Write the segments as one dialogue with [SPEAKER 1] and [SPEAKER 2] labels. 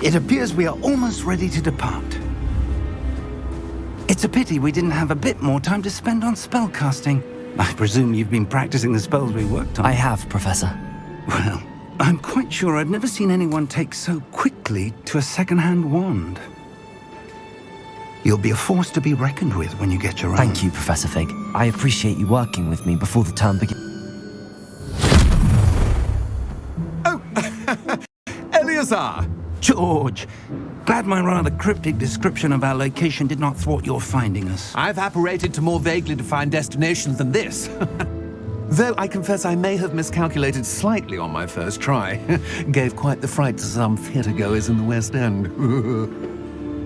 [SPEAKER 1] It appears we are almost ready to depart. It's a pity we didn't have a bit more time to spend on spellcasting. I presume you've been practicing the spells we worked on.
[SPEAKER 2] I have, Professor.
[SPEAKER 1] Well, I'm quite sure I've never seen anyone take so quickly to a second-hand wand. You'll be a force to be reckoned with when you get your own.
[SPEAKER 2] Thank you, Professor Fig. I appreciate you working with me before the term begins.
[SPEAKER 3] Oh, Eleazar!
[SPEAKER 1] George, glad my rather cryptic description of our location did not thwart your finding us.
[SPEAKER 3] I've apparated to more vaguely defined destinations than this. Though I confess I may have miscalculated slightly on my first try. Gave quite the fright to some theatre-goers in the West End.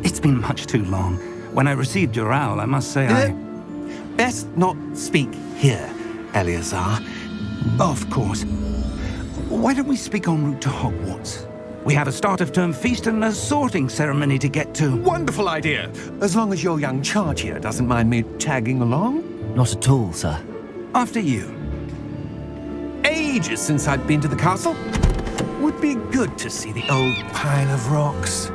[SPEAKER 1] It's been much too long. When I received your owl, I must say
[SPEAKER 3] Best not speak here, Eleazar.
[SPEAKER 1] Of course. Why don't we speak en route to Hogwarts? We have a start-of-term feast and a sorting ceremony to get to.
[SPEAKER 3] Wonderful idea! As long as your young charge here doesn't mind me tagging along.
[SPEAKER 2] Not at all, sir.
[SPEAKER 1] After you.
[SPEAKER 3] Ages since I'd been to the castle. Would be good to see the old pile of rocks.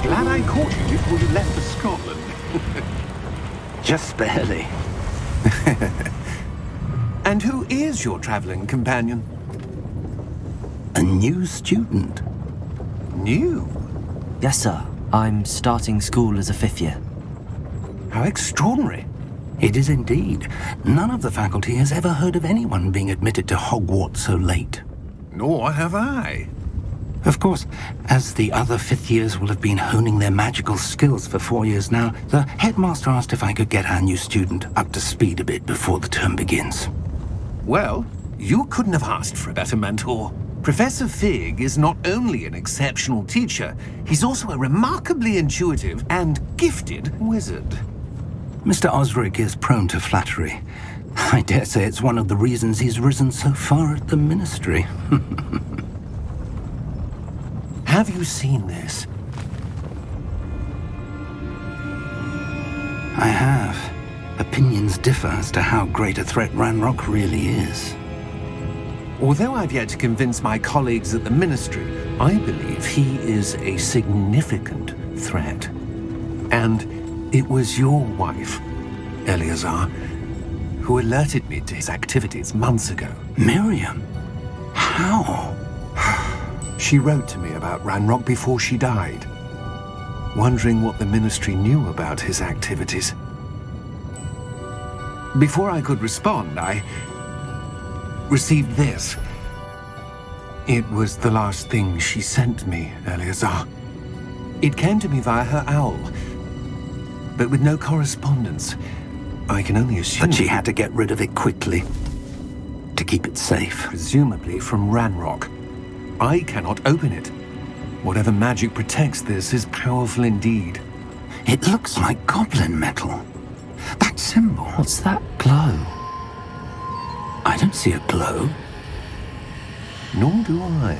[SPEAKER 4] Glad I caught you before you left for Scotland.
[SPEAKER 1] Just barely.
[SPEAKER 3] And who is your traveling companion?
[SPEAKER 1] A new student.
[SPEAKER 3] New?
[SPEAKER 2] Yes, sir. I'm starting school as a 5th year.
[SPEAKER 3] How extraordinary.
[SPEAKER 1] It is indeed. None of the faculty has ever heard of anyone being admitted to Hogwarts so late.
[SPEAKER 3] Nor have I.
[SPEAKER 1] Of course, as the other 5th years will have been honing their magical skills for 4 years now, the headmaster asked if I could get our new student up to speed a bit before the term begins.
[SPEAKER 3] Well, you couldn't have asked for a better mentor. Professor Fig is not only an exceptional teacher, he's also a remarkably intuitive and gifted wizard.
[SPEAKER 1] Mr. Osric is prone to flattery. I dare say it's one of the reasons he's risen so far at the ministry.
[SPEAKER 3] Have you seen this?
[SPEAKER 1] I have. Opinions differ as to how great a threat Ranrock really is.
[SPEAKER 3] Although I've yet to convince my colleagues at the Ministry, I believe he is a significant threat. And it was your wife, Eleazar, who alerted me to his activities months ago.
[SPEAKER 1] Miriam? How?
[SPEAKER 3] She wrote to me about Ranrock before she died, wondering what the Ministry knew about his activities. Before I could respond, I received this. It was the last thing she sent me, Eleazar. It came to me via her owl, but with no correspondence. I can only assume...
[SPEAKER 1] But she had to get rid of it quickly, to keep it safe.
[SPEAKER 3] Presumably from Ranrock. I cannot open it. Whatever magic protects this is powerful indeed.
[SPEAKER 1] It looks like goblin metal. That symbol.
[SPEAKER 2] What's that glow?
[SPEAKER 1] I don't see a glow.
[SPEAKER 3] Nor do I.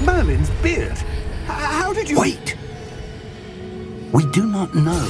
[SPEAKER 3] Merlin's beard. How did you...
[SPEAKER 1] Wait! We do not know.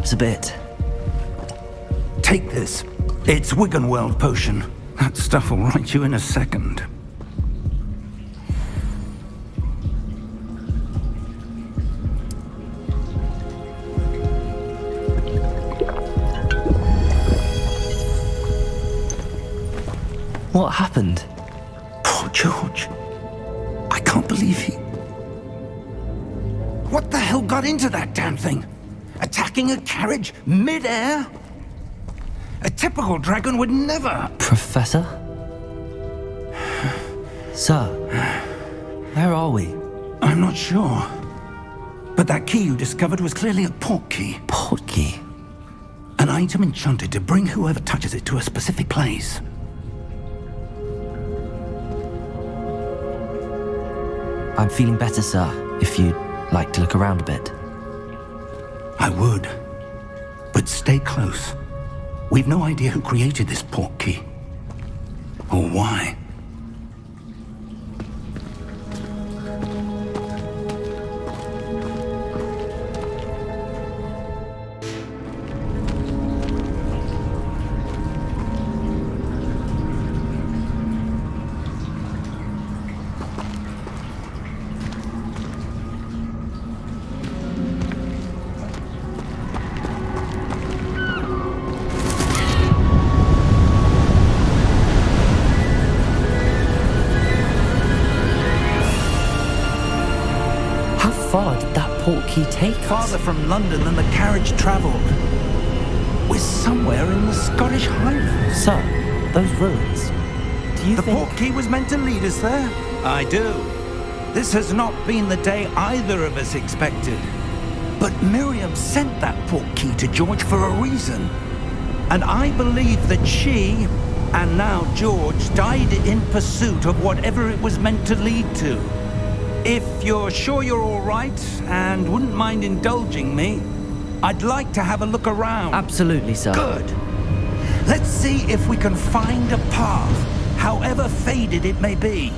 [SPEAKER 2] perhaps a bit.
[SPEAKER 1] Take this. It's Wiggenweld potion. That stuff will right you in a second.
[SPEAKER 2] What happened?
[SPEAKER 1] Poor George. I can't believe he... What the hell got into that damn thing? Attacking a carriage mid-air? A typical dragon would never...
[SPEAKER 2] Professor? Sir, where are we?
[SPEAKER 1] I'm not sure. But that key you discovered was clearly a port key.
[SPEAKER 2] Port key?
[SPEAKER 1] An item enchanted to bring whoever touches it to a specific place.
[SPEAKER 2] I'm feeling better, sir, if you'd like to look around a bit.
[SPEAKER 1] I would. But stay close. We've no idea who created this port key. Or why.
[SPEAKER 2] How far did that port key take us?
[SPEAKER 1] Farther from London than the carriage travelled. We're somewhere in the Scottish Highlands.
[SPEAKER 2] Sir, those ruins. Do you
[SPEAKER 1] The
[SPEAKER 2] think...
[SPEAKER 1] port key was meant to lead us there? I do. This has not been the day either of us expected. But Miriam sent that port key to George for a reason. And I believe that she, and now George, died in pursuit of whatever it was meant to lead to. If you're sure you're all right and wouldn't mind indulging me, I'd like to have a look around.
[SPEAKER 2] Absolutely, sir.
[SPEAKER 1] Good. Let's see if we can find a path, however faded it may be.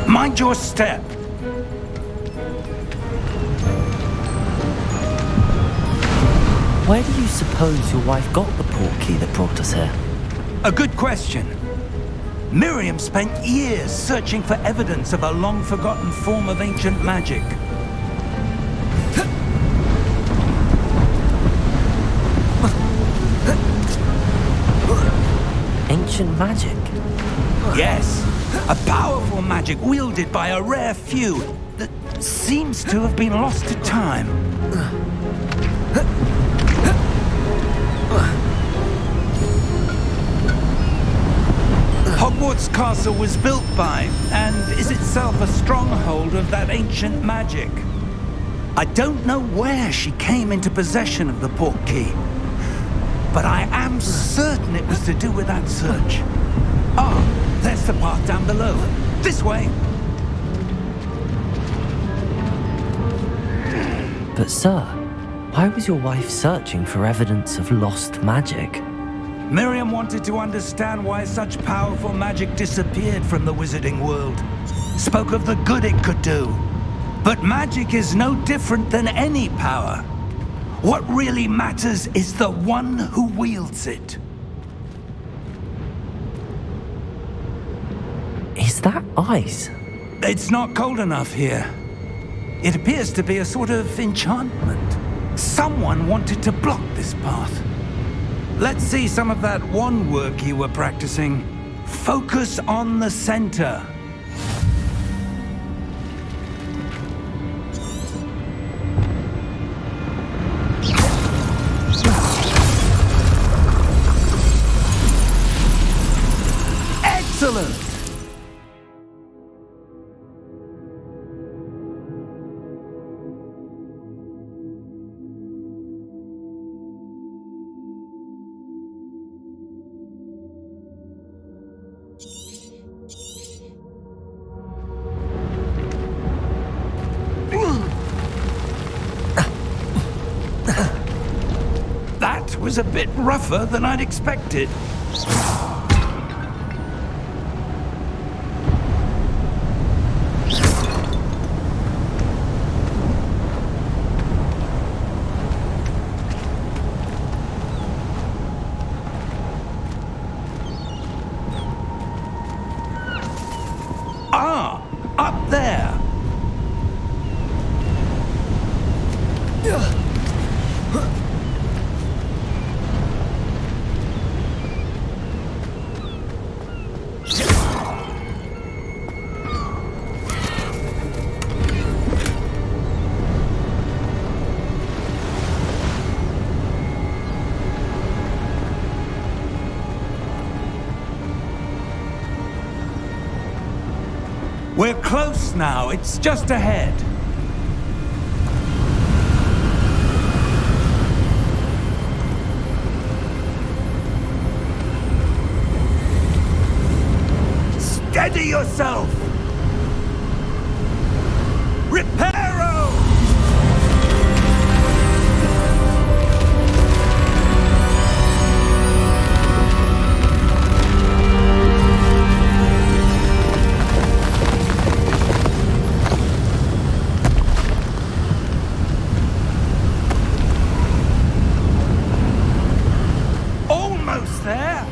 [SPEAKER 1] Mind your step.
[SPEAKER 2] Where do you suppose your wife got the port key that brought us here?
[SPEAKER 1] A good question. Miriam spent years searching for evidence of a long-forgotten form of ancient magic.
[SPEAKER 2] Ancient magic?
[SPEAKER 1] Yes, a powerful magic wielded by a rare few that seems to have been lost to time. Hogwarts Castle was built by, and is itself a stronghold of that ancient magic. I don't know where she came into possession of the port key, but I am certain it was to do with that search. Ah, there's the path down below. This way.
[SPEAKER 2] But sir, why was your wife searching for evidence of lost magic?
[SPEAKER 1] Miriam wanted to understand why such powerful magic disappeared from the wizarding world. Spoke of the good it could do. But magic is no different than any power. What really matters is the one who wields it.
[SPEAKER 2] Is that ice?
[SPEAKER 1] It's not cold enough here. It appears to be a sort of enchantment. Someone wanted to block this path. Let's see some of that wand work you were practicing. Focus on the center. Excellent! That was a bit rougher than I'd expected. Up there! We're close now. It's just ahead. Steady yourself! Reparo! Almost there!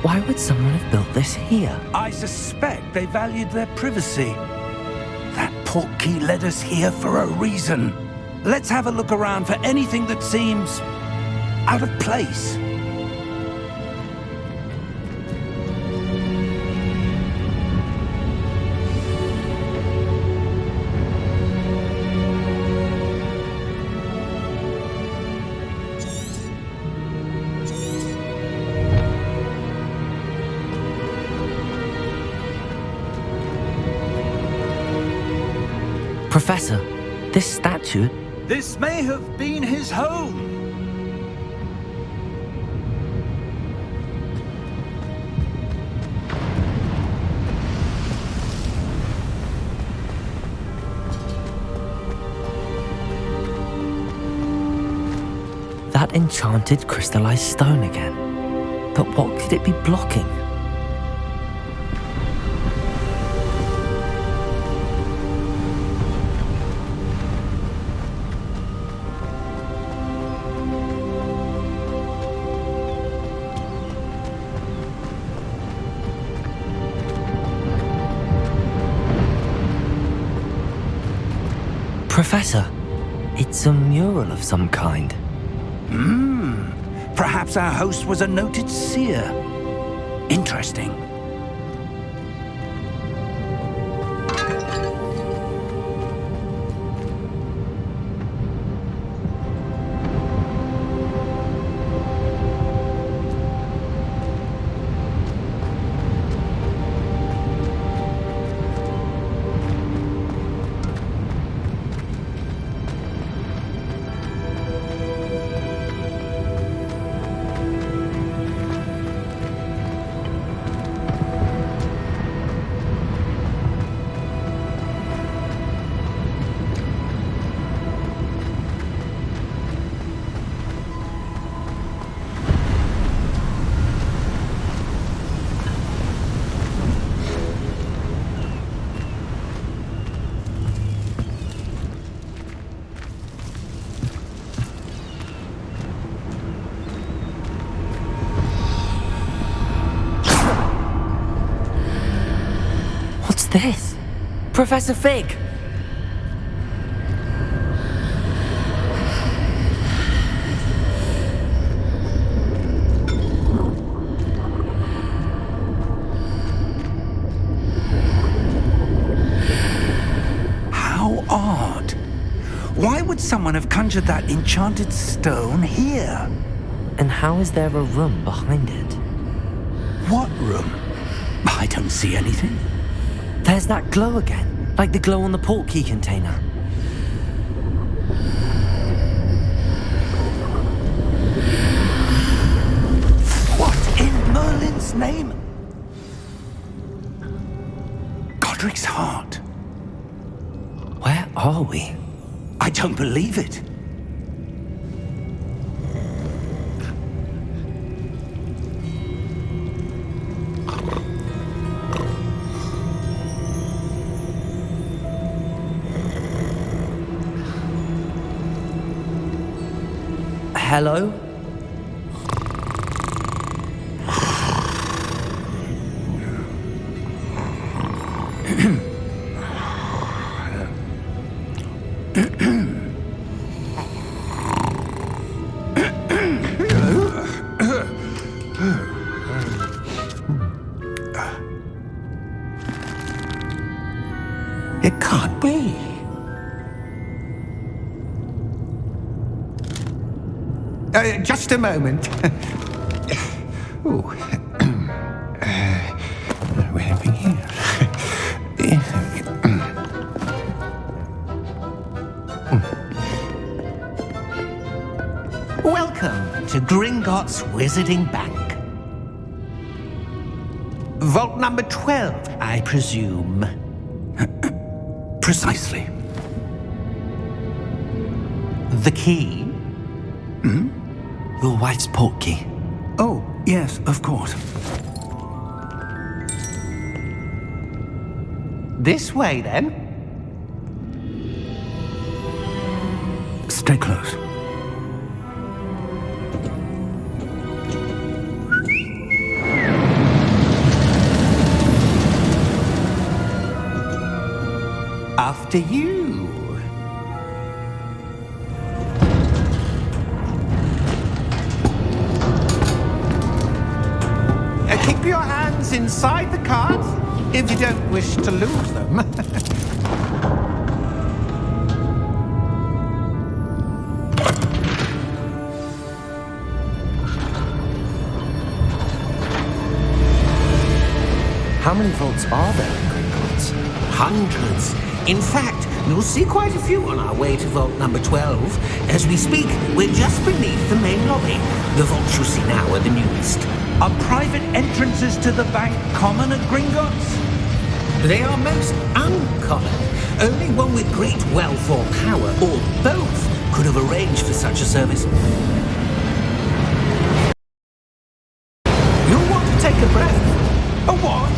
[SPEAKER 2] Why would someone have built this here?
[SPEAKER 1] I suspect they valued their privacy. That portkey led us here for a reason. Let's have a look around for anything that seems out of place.
[SPEAKER 2] Professor, this statue...
[SPEAKER 1] This may have been his home.
[SPEAKER 2] That enchanted crystallized stone again. But what could it be blocking? Professor, it's a mural of some kind.
[SPEAKER 1] Perhaps our host was a noted seer. Interesting.
[SPEAKER 2] What's this? Professor Fig!
[SPEAKER 1] How odd. Why would someone have conjured that enchanted stone here?
[SPEAKER 2] And how is there a room behind it?
[SPEAKER 1] What room? I don't see anything.
[SPEAKER 2] There's that glow again, like the glow on the portkey container.
[SPEAKER 1] What in Merlin's name? Godric's heart.
[SPEAKER 2] Where are we?
[SPEAKER 1] I don't believe it.
[SPEAKER 2] Hello?
[SPEAKER 3] It can't be. Just a moment. Ooh. Anything here?
[SPEAKER 5] Welcome to Gringotts Wizarding Bank. Vault number 12, I presume.
[SPEAKER 1] Precisely.
[SPEAKER 5] The key?
[SPEAKER 2] Your wife's portkey.
[SPEAKER 1] Oh, yes, of course.
[SPEAKER 5] This way, then.
[SPEAKER 1] Stay close.
[SPEAKER 5] After you. Keep your hands inside the cards if you don't wish to lose them.
[SPEAKER 2] How many vaults are there in Gringotts?
[SPEAKER 5] Hundreds. In fact, you'll see quite a few on our way to vault number 12. As we speak, we're just beneath the main lobby. The vaults you'll see now are the newest.
[SPEAKER 1] Are private entrances to the bank common at Gringotts?
[SPEAKER 5] They are most uncommon. Only one with great wealth or power, or both, could have arranged for such a service. You'll want to take a breath.
[SPEAKER 1] A what?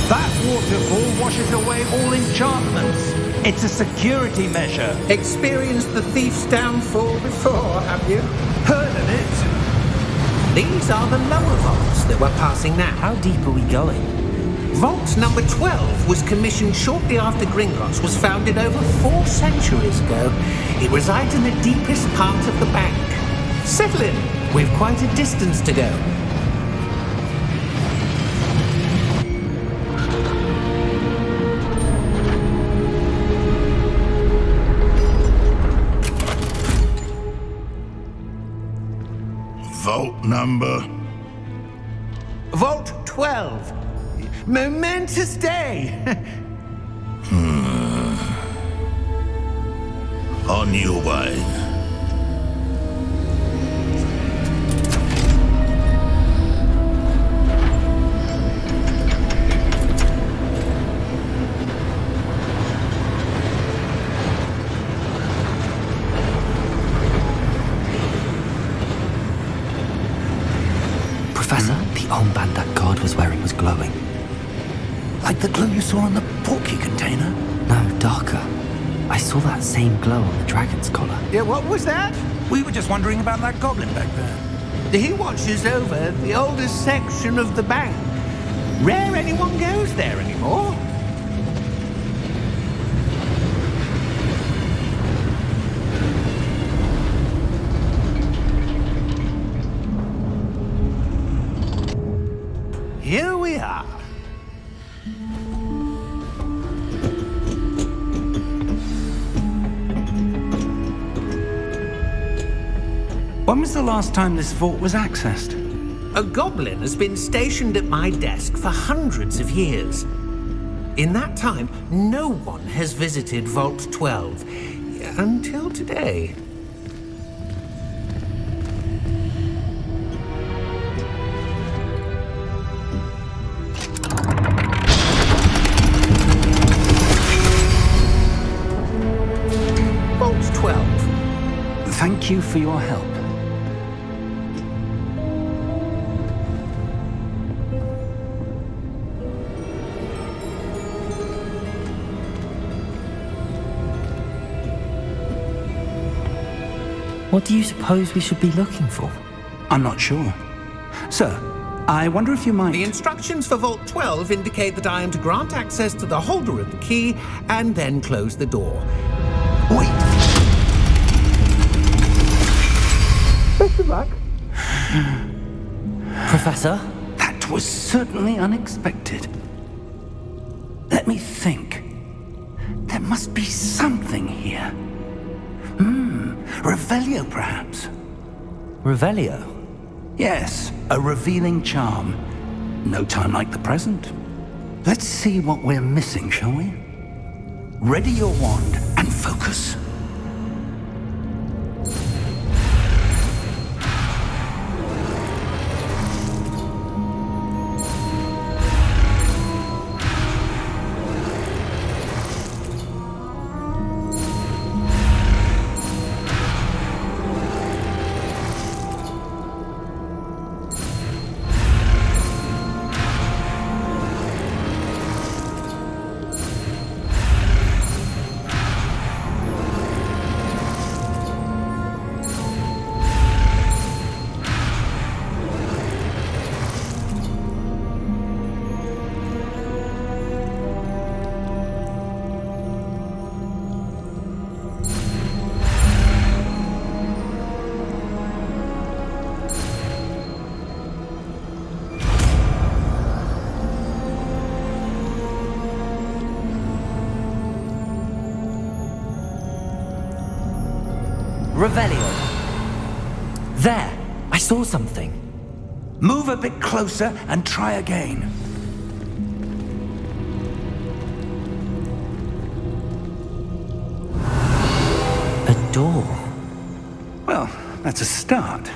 [SPEAKER 1] That waterfall washes away all enchantments. It's a security measure.
[SPEAKER 5] Experienced the thief's downfall before, have you?
[SPEAKER 1] Heard of it?
[SPEAKER 5] These are the lower vaults that we're passing now.
[SPEAKER 2] How deep are we going?
[SPEAKER 5] Vault number 12 was commissioned shortly after Gringotts was founded over 4 centuries ago. It resides in the deepest part of the bank. Settle in. We've quite a distance to go.
[SPEAKER 6] Vault number?
[SPEAKER 5] Vault 12. Momentous day.
[SPEAKER 6] On your way.
[SPEAKER 2] Professor, the armband that guard was wearing was glowing.
[SPEAKER 1] Like the glow you saw on the portkey container?
[SPEAKER 2] No, darker. I saw that same glow on the dragon's collar.
[SPEAKER 5] Yeah, what was that?
[SPEAKER 1] We were just wondering about that goblin back there.
[SPEAKER 5] He watches over the oldest section of the bank. Rare anyone goes there anymore. Here we are.
[SPEAKER 1] When was the last time this vault was accessed?
[SPEAKER 5] A goblin has been stationed at my desk for hundreds of years. In that time, no one has visited Vault 12 until today. Vault 12.
[SPEAKER 1] Thank you for your help.
[SPEAKER 2] What do you suppose we should be looking for?
[SPEAKER 1] I'm not sure. Sir, I wonder if you might...
[SPEAKER 5] The instructions for Vault 12 indicate that I am to grant access to the holder of the key and then close the door.
[SPEAKER 1] Wait!
[SPEAKER 5] Best of luck.
[SPEAKER 2] Professor?
[SPEAKER 1] That was certainly unexpected. Let me think. There must be something here. Revelio, perhaps?
[SPEAKER 2] Revelio?
[SPEAKER 1] Yes, a revealing charm. No time like the present. Let's see what we're missing, shall we? Ready your wand and focus.
[SPEAKER 2] Revelio. There! I saw something.
[SPEAKER 1] Move a bit closer and try again.
[SPEAKER 2] A door.
[SPEAKER 1] Well, that's a start.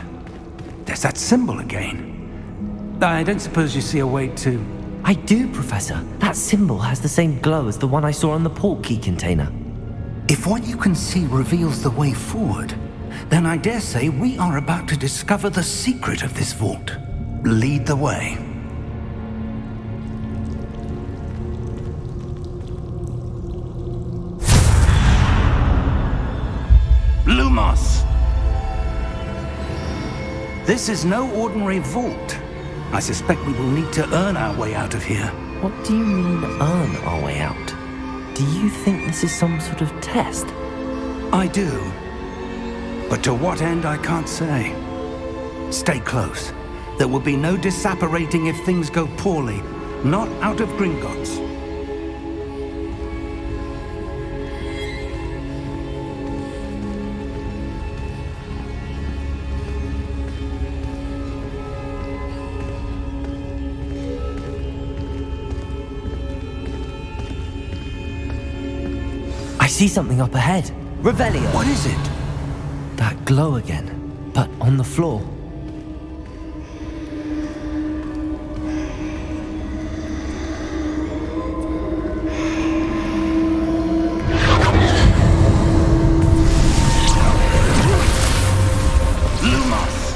[SPEAKER 1] There's that symbol again. I don't suppose you see a way to...
[SPEAKER 2] I do, Professor. That symbol has the same glow as the one I saw on the port key container.
[SPEAKER 1] If what you can see reveals the way forward, then I dare say we are about to discover the secret of this vault. Lead the way. Lumos! This is no ordinary vault. I suspect we will need to earn our way out of here.
[SPEAKER 2] What do you mean, earn our way out? Do you think this is some sort of test?
[SPEAKER 1] I do. But to what end, I can't say. Stay close. There will be no disapparating if things go poorly. Not out of Gringotts.
[SPEAKER 2] I see something up ahead. Revelio.
[SPEAKER 1] What is it?
[SPEAKER 2] That glow again, but on the floor.
[SPEAKER 1] Lumos!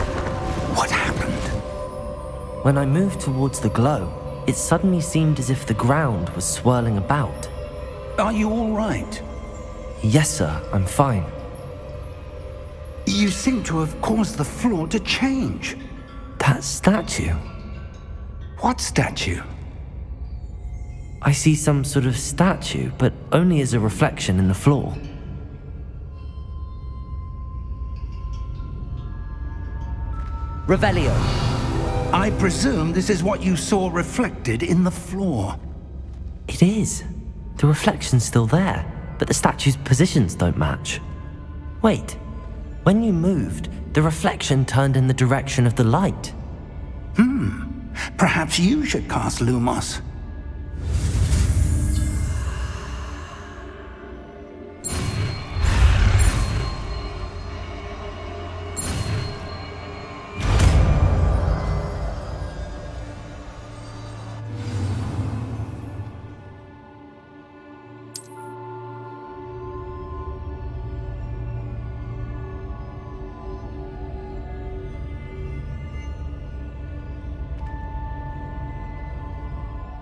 [SPEAKER 1] What happened?
[SPEAKER 2] When I moved towards the glow, it suddenly seemed as if the ground was swirling about.
[SPEAKER 1] Are you all right?
[SPEAKER 2] Yes, sir, I'm fine.
[SPEAKER 1] You seem to have caused the floor to change.
[SPEAKER 2] That statue.
[SPEAKER 1] What statue?
[SPEAKER 2] I see some sort of statue, but only as a reflection in the floor. Revelio.
[SPEAKER 1] I presume this is what you saw reflected in the floor.
[SPEAKER 2] It is. The reflection's still there, but the statue's positions don't match. Wait. When you moved, the reflection turned in the direction of the light.
[SPEAKER 1] Perhaps you should cast Lumos.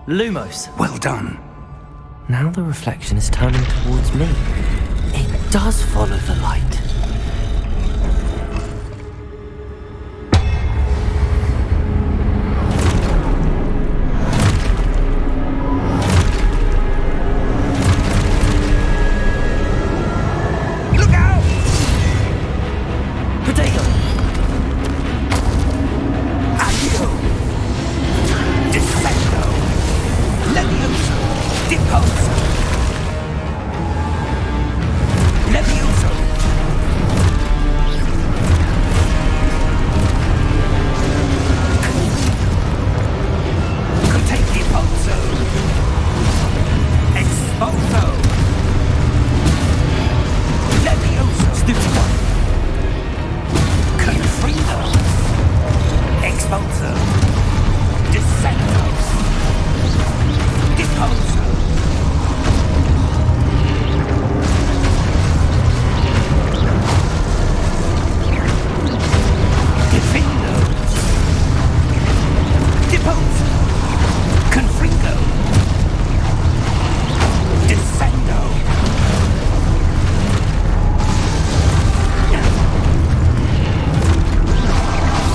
[SPEAKER 2] Lumos.
[SPEAKER 1] Well done.
[SPEAKER 2] Now the reflection is turning towards me. It does follow the light.
[SPEAKER 1] Impulso. Levioso. Contenti Impulso. Expulso. Levioso. Stupido. Confrido. Expulso. Descendo. Deposo. Defindo. Deposo. Confringo. Descendo.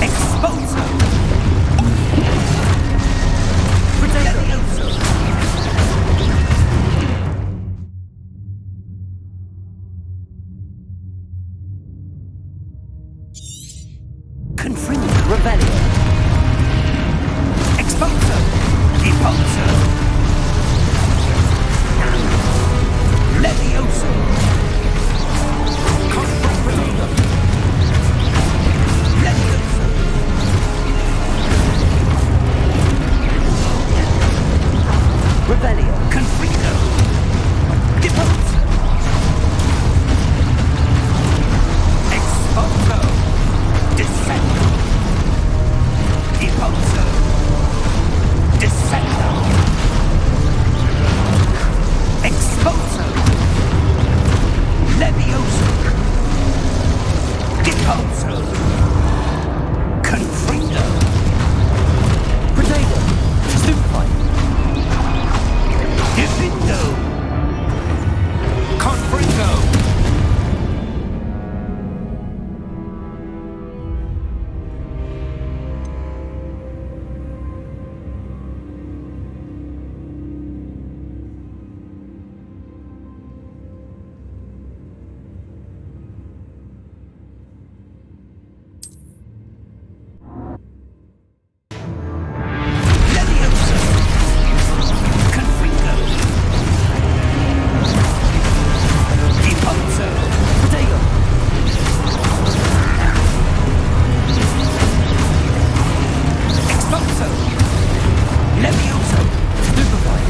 [SPEAKER 1] Exposo. Levioso. Confringo. Revelio. Exposo. Impulso. Levioso. Confringo. Levioso. Revelio. Confringo. Deposo. Exposo. Descendo. Deposo. Descendo. Exposo. Levioso. Deposo. Confringo. Potato. Stupefied. Defindo. Confringo. Levioso. Confringo. Deposo. Potato. Expulso. Levioso. Stupefied.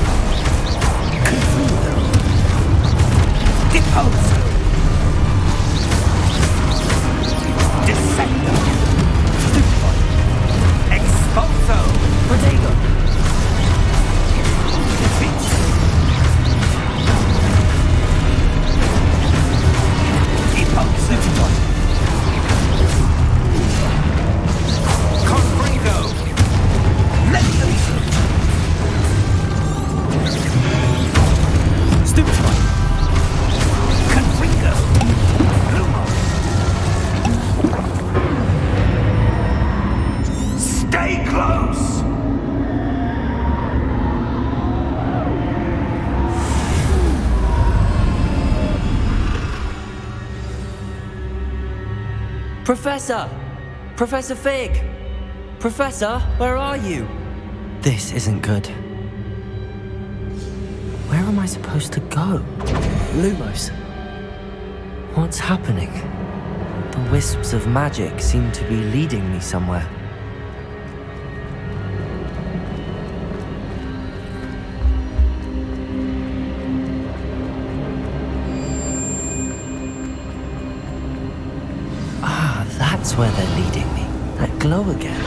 [SPEAKER 1] Confringo. Deposo. Descendo. Stupefied. Expulso. Potato. Defeat. Impulso. Confringo. Levioso. Stupefied. Confringo. Lumo. Stay close.
[SPEAKER 2] Professor! Professor Fig! Professor, where are you? This isn't good. Where am I supposed to go? Lumos. What's happening? The wisps of magic seem to be leading me somewhere. Ah, that's where they're leading me. That glow again.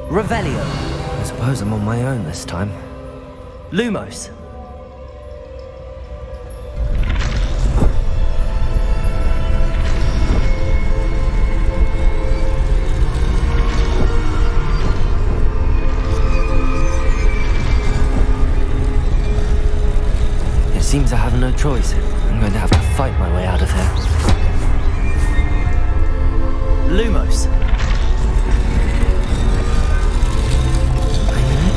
[SPEAKER 2] Revelio. I suppose I'm on my own this time. Lumos. It seems I have no choice. I'm going to have to fight my way out of here. Lumos.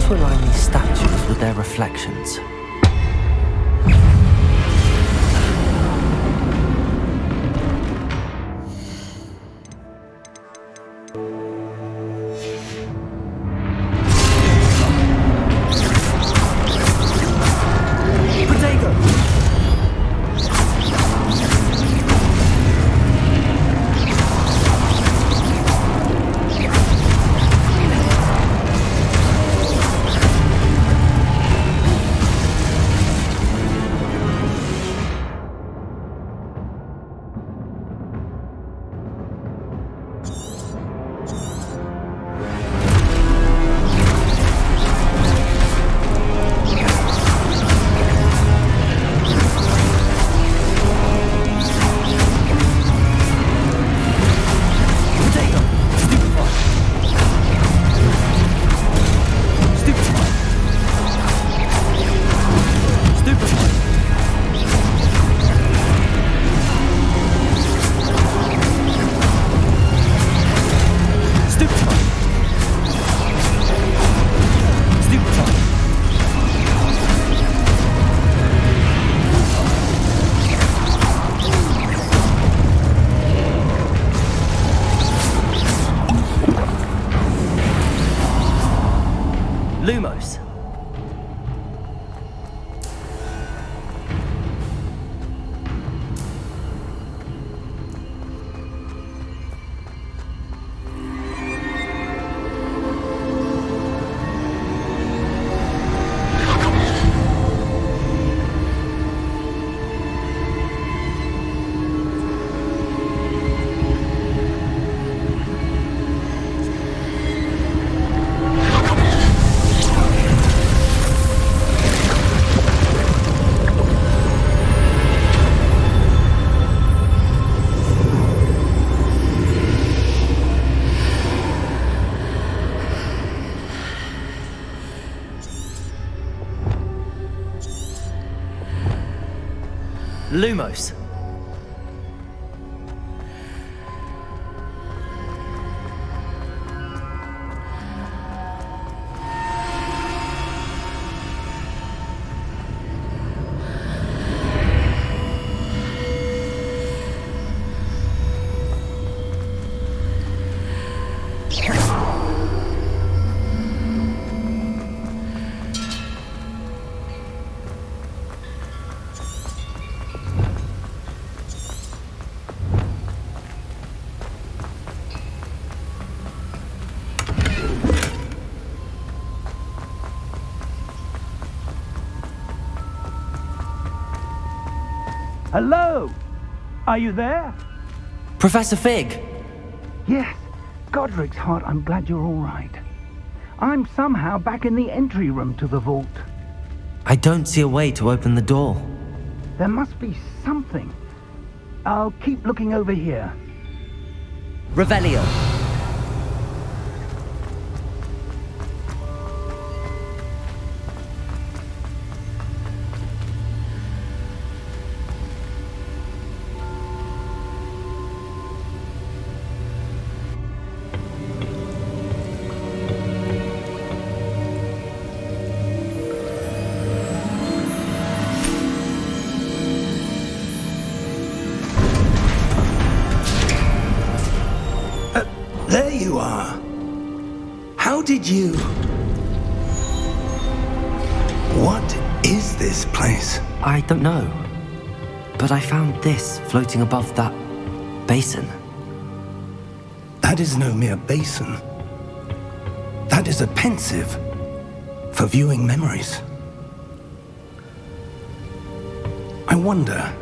[SPEAKER 2] To align these statues with their reflections. Lumos.
[SPEAKER 1] Hello? Are you there?
[SPEAKER 2] Professor Fig!
[SPEAKER 1] Yes. Godric's heart, I'm glad you're all right. I'm somehow back in the entry room to the vault.
[SPEAKER 2] I don't see a way to open the door.
[SPEAKER 1] There must be something. I'll keep looking over here.
[SPEAKER 2] Revelio.
[SPEAKER 1] There you are. How did you... What is this place?
[SPEAKER 2] I don't know. But I found this floating above that basin.
[SPEAKER 1] That is no mere basin. That is a pensive for viewing memories. I wonder...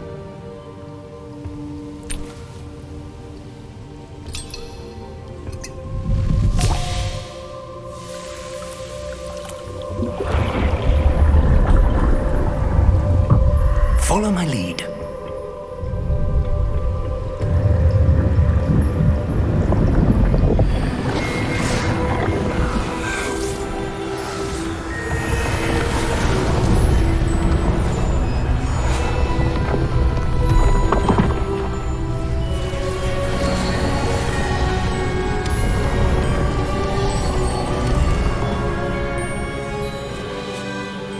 [SPEAKER 1] Follow my lead.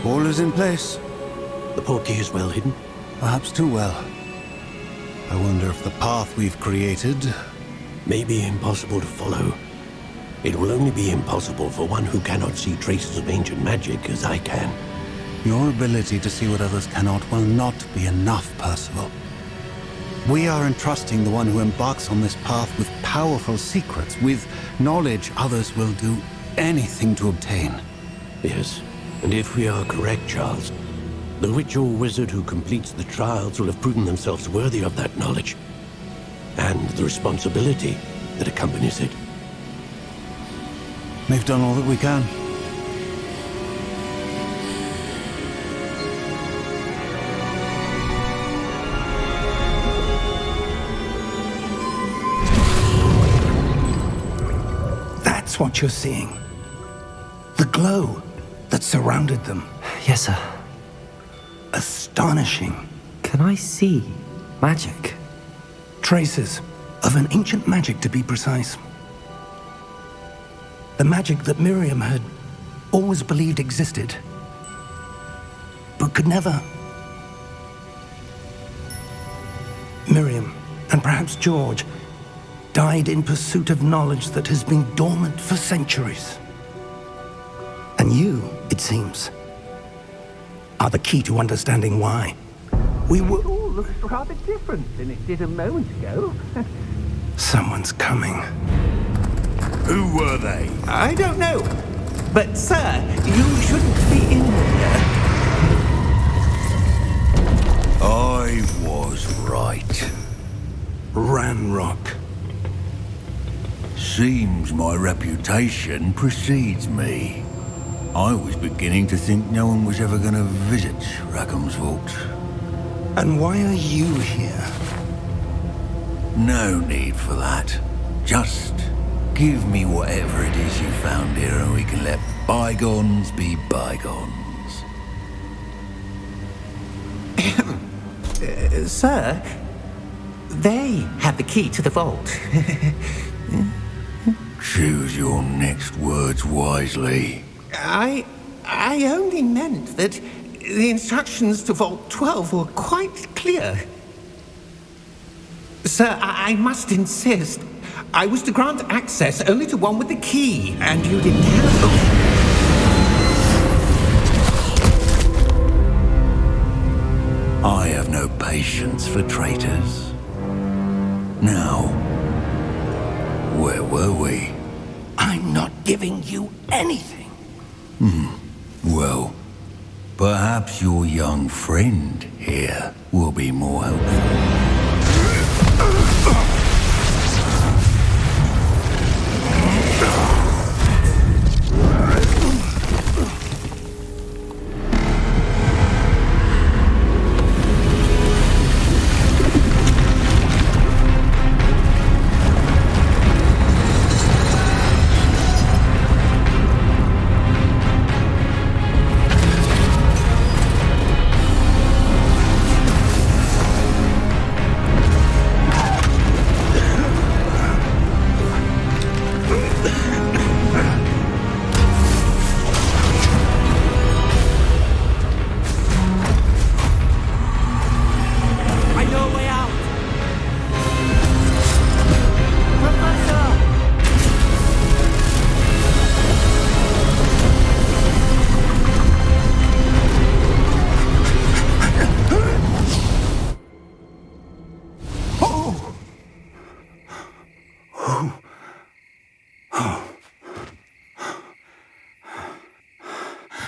[SPEAKER 7] All is in place.
[SPEAKER 8] The portkey is well hidden.
[SPEAKER 7] Perhaps too well. I wonder if the path we've created...
[SPEAKER 8] May be impossible to follow. It will only be impossible for one who cannot see traces of ancient magic as I can.
[SPEAKER 7] Your ability to see what others cannot will not be enough, Percival. We are entrusting the one who embarks on this path with powerful secrets, with knowledge others will do anything to obtain.
[SPEAKER 8] Yes, and if we are correct, Charles, the witch or wizard who completes the trials will have proven themselves worthy of that knowledge, and the responsibility that accompanies it.
[SPEAKER 7] We've done all that we can.
[SPEAKER 1] That's what you're seeing. The glow that surrounded them.
[SPEAKER 2] Yes, sir.
[SPEAKER 1] Astonishing.
[SPEAKER 2] Can I see magic?
[SPEAKER 1] Traces of an ancient magic, to be precise. The magic that Miriam had always believed existed, but could never. Miriam, and perhaps George, died in pursuit of knowledge that has been dormant for centuries. And you, it seems, are the key to understanding why. We were...
[SPEAKER 5] It all looks rather different than it did a moment ago.
[SPEAKER 1] Someone's coming.
[SPEAKER 6] Who were they?
[SPEAKER 5] I don't know. But, sir, you shouldn't be in here.
[SPEAKER 6] I was right.
[SPEAKER 1] Ranrock.
[SPEAKER 6] Seems my reputation precedes me. I was beginning to think no one was ever going to visit Rackham's vault.
[SPEAKER 1] And why are you here?
[SPEAKER 6] No need for that. Just give me whatever it is you found here and we can let bygones be bygones.
[SPEAKER 5] Sir, they had the key to the vault.
[SPEAKER 6] Choose your next words wisely.
[SPEAKER 5] I only meant that the instructions to Vault 12 were quite clear. Sir, I must insist. I was to grant access only to one with the key, and you didn't have...
[SPEAKER 6] I have no patience for traitors. Now, where were we?
[SPEAKER 1] I'm not giving you anything.
[SPEAKER 6] Well, perhaps your young friend here will be more helpful.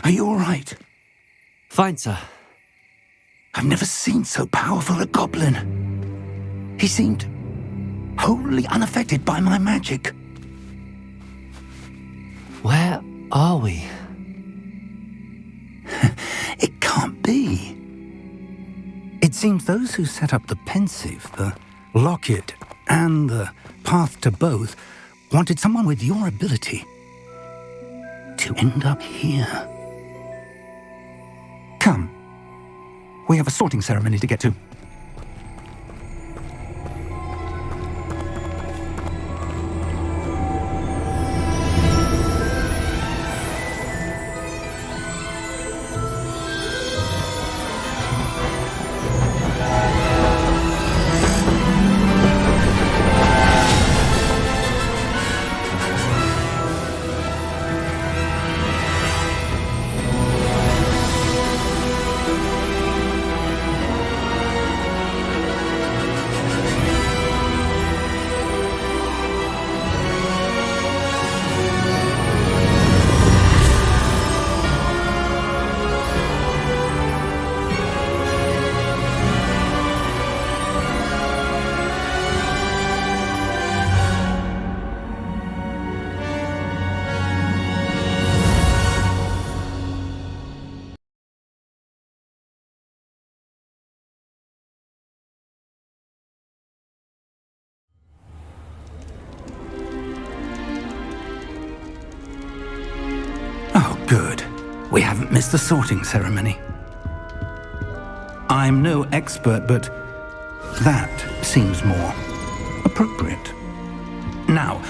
[SPEAKER 1] Are you all right?
[SPEAKER 2] Fine, sir.
[SPEAKER 1] I've never seen so powerful a goblin. He seemed wholly unaffected by my magic.
[SPEAKER 2] Where are we?
[SPEAKER 1] It can't be. It seems those who set up the pensive, the locket, and the path to both wanted someone with your ability to end up here. Come. We have a sorting ceremony to get to. Oh, good. We haven't missed the sorting ceremony. I'm no expert, but that seems more appropriate. Now,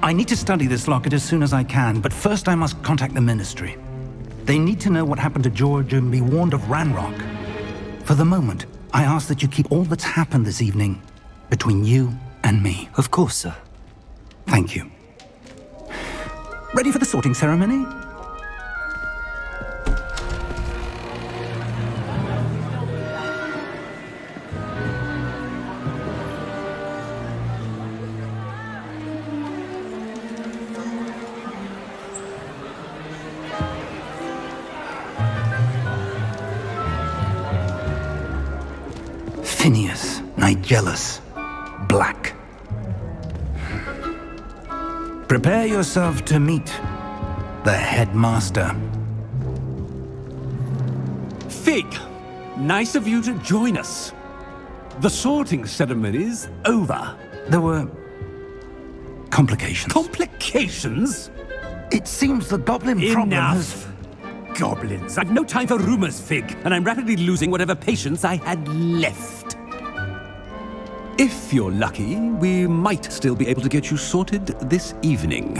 [SPEAKER 1] I need to study this locket as soon as I can, but first I must contact the Ministry. They need to know what happened to George and be warned of Ranrock. For the moment, I ask that you keep all that's happened this evening between you and me.
[SPEAKER 2] Of course, sir.
[SPEAKER 1] Thank you. Ready for the sorting ceremony? Phineas, Nigellus, Black. Prepare yourself to meet the headmaster.
[SPEAKER 4] Fig, nice of you to join us. The sorting ceremony's over.
[SPEAKER 1] There were complications.
[SPEAKER 4] Complications?
[SPEAKER 1] It seems the goblin problem has...
[SPEAKER 4] Enough. goblins! I've no time for rumors, Fig, and I'm rapidly losing whatever patience I had left. If you're lucky, we might still be able to get you sorted this evening.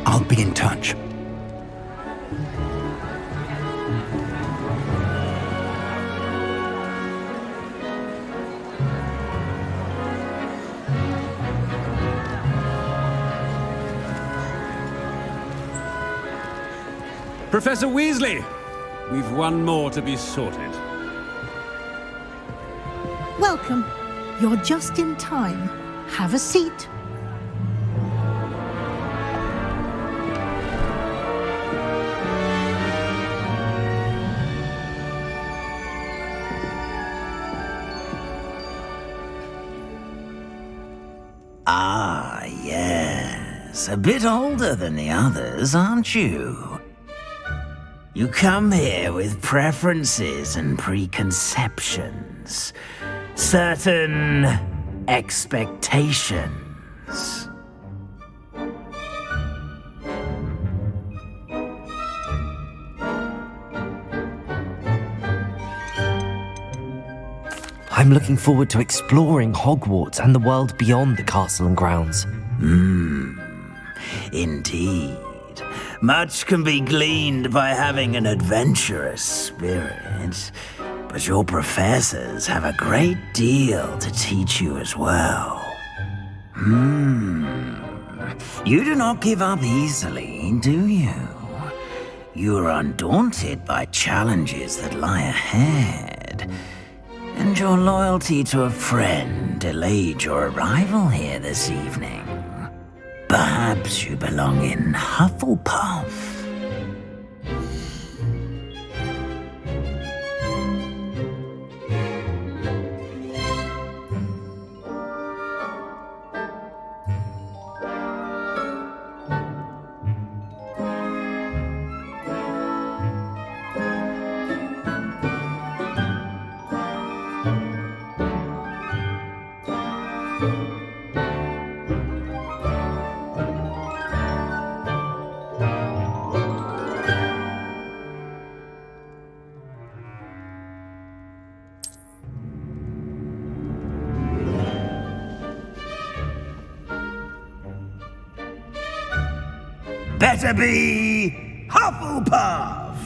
[SPEAKER 1] I'll be in touch.
[SPEAKER 4] Professor Weasley, we've one more to be sorted.
[SPEAKER 9] Welcome. You're just in time. Have a seat.
[SPEAKER 10] Ah, yes. A bit older than the others, aren't you? You come here with preferences and preconceptions. Certain expectations.
[SPEAKER 2] I'm looking forward to exploring Hogwarts and the world beyond the castle and grounds.
[SPEAKER 10] Indeed. Much can be gleaned by having an adventurous spirit, but your professors have a great deal to teach you as well. You do not give up easily, do you? You are undaunted by challenges that lie ahead, and your loyalty to a friend delayed your arrival here this evening. Perhaps you belong in Hufflepuff. Better be Hufflepuff!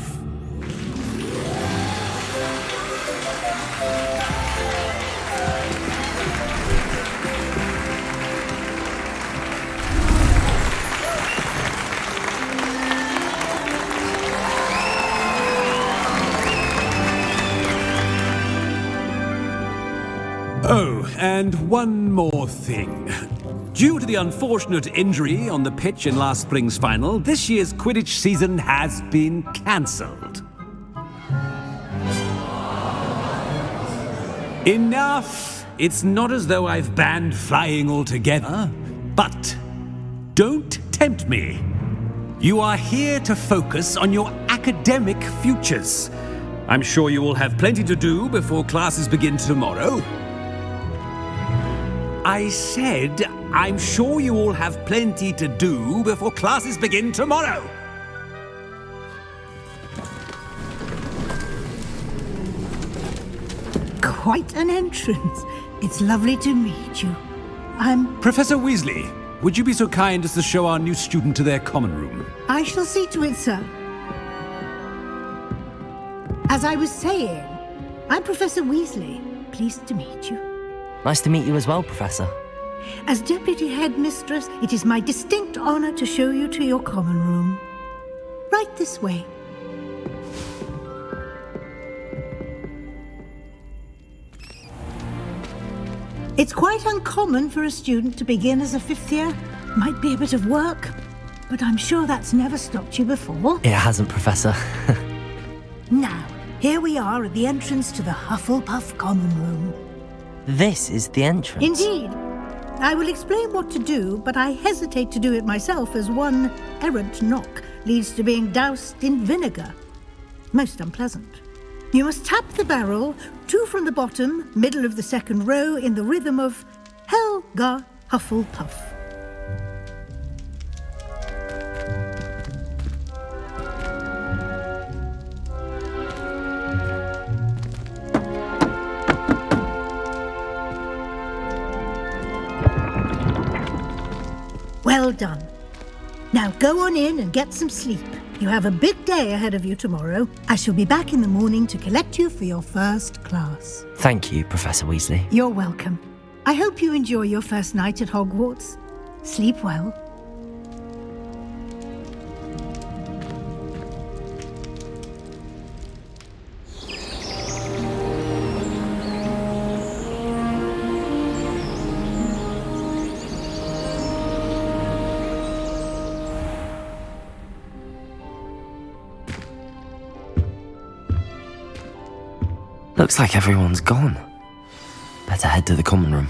[SPEAKER 4] Oh, and one more thing. Due to the unfortunate injury on the pitch in last spring's final, this year's Quidditch season has been cancelled. Enough! It's not as though I've banned flying altogether, but don't tempt me. You are here to focus on your academic futures. I'm sure you will have plenty to do before classes begin tomorrow. I said, I'm sure you all have plenty to do before classes begin tomorrow.
[SPEAKER 9] Quite an entrance. It's lovely to meet you.
[SPEAKER 4] Professor Weasley, would you be so kind as to show our new student to their common room?
[SPEAKER 9] I shall see to it, sir. As I was saying, I'm Professor Weasley. Pleased to meet you.
[SPEAKER 2] Nice to meet you as well, Professor.
[SPEAKER 9] As Deputy Headmistress, it is my distinct honor to show you to your common room. Right this way. It's quite uncommon for a student to begin as a fifth year. Might be a bit of work, but I'm sure that's never stopped you before.
[SPEAKER 2] It hasn't, Professor.
[SPEAKER 9] Now, here we are at the entrance to the Hufflepuff common room.
[SPEAKER 2] This is the entrance.
[SPEAKER 9] Indeed. I will explain what to do, but I hesitate to do it myself as one errant knock leads to being doused in vinegar. Most unpleasant. You must tap the barrel, 2 from the bottom, middle of the second row, in the rhythm of Helga Hufflepuff. Well done. Now go on in and get some sleep. You have a big day ahead of you tomorrow. I shall be back in the morning to collect you for your first class.
[SPEAKER 2] Thank you, Professor Weasley.
[SPEAKER 9] You're welcome. I hope you enjoy your first night at Hogwarts. Sleep well.
[SPEAKER 2] Looks like everyone's gone. Better head to the common room.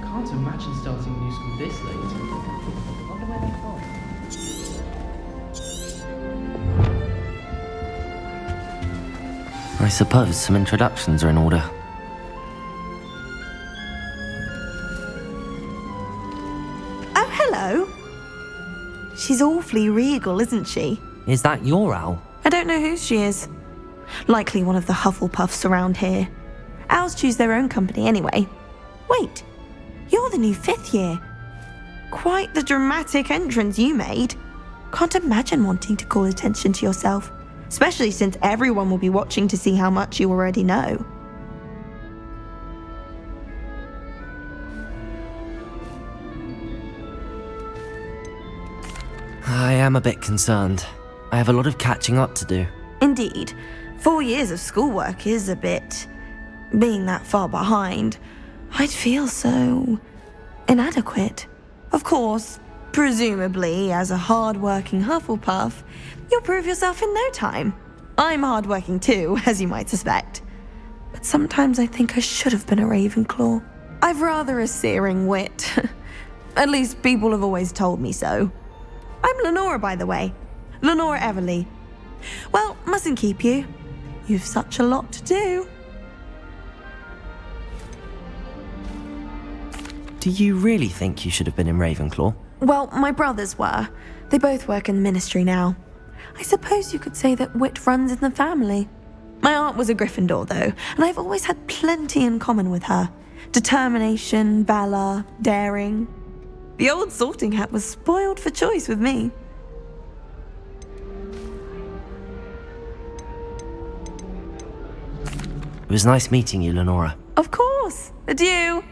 [SPEAKER 11] Can't imagine starting a new school this late. Wonder where they've gone.
[SPEAKER 2] I suppose some introductions are in order.
[SPEAKER 12] Oh, hello. She's awfully regal, isn't she?
[SPEAKER 2] Is that your owl?
[SPEAKER 12] I don't know who she is. Likely one of the Hufflepuffs around here. Owls choose their own company anyway. Wait, you're the new 5th year. Quite the dramatic entrance you made. Can't imagine wanting to call attention to yourself, especially since everyone will be watching to see how much you already know.
[SPEAKER 2] I am a bit concerned. I have a lot of catching up to do.
[SPEAKER 12] Indeed, 4 years of schoolwork is a bit... Being that far behind, I'd feel so... inadequate. Of course, presumably, as a hard-working Hufflepuff, you'll prove yourself in no time. I'm hard-working too, as you might suspect. But sometimes I think I should have been a Ravenclaw. I've rather a searing wit. At least people have always told me so. I'm Lenora, by the way. Lenora Everly. Well, mustn't keep you. You've such a lot to do.
[SPEAKER 2] Do you really think you should have been in Ravenclaw?
[SPEAKER 12] Well, my brothers were. They both work in the Ministry now. I suppose you could say that wit runs in the family. My aunt was a Gryffindor, though, and I've always had plenty in common with her. Determination, valor, daring. The old sorting hat was spoiled for choice with me.
[SPEAKER 2] It was nice meeting you, Lenora.
[SPEAKER 12] Of course. Adieu.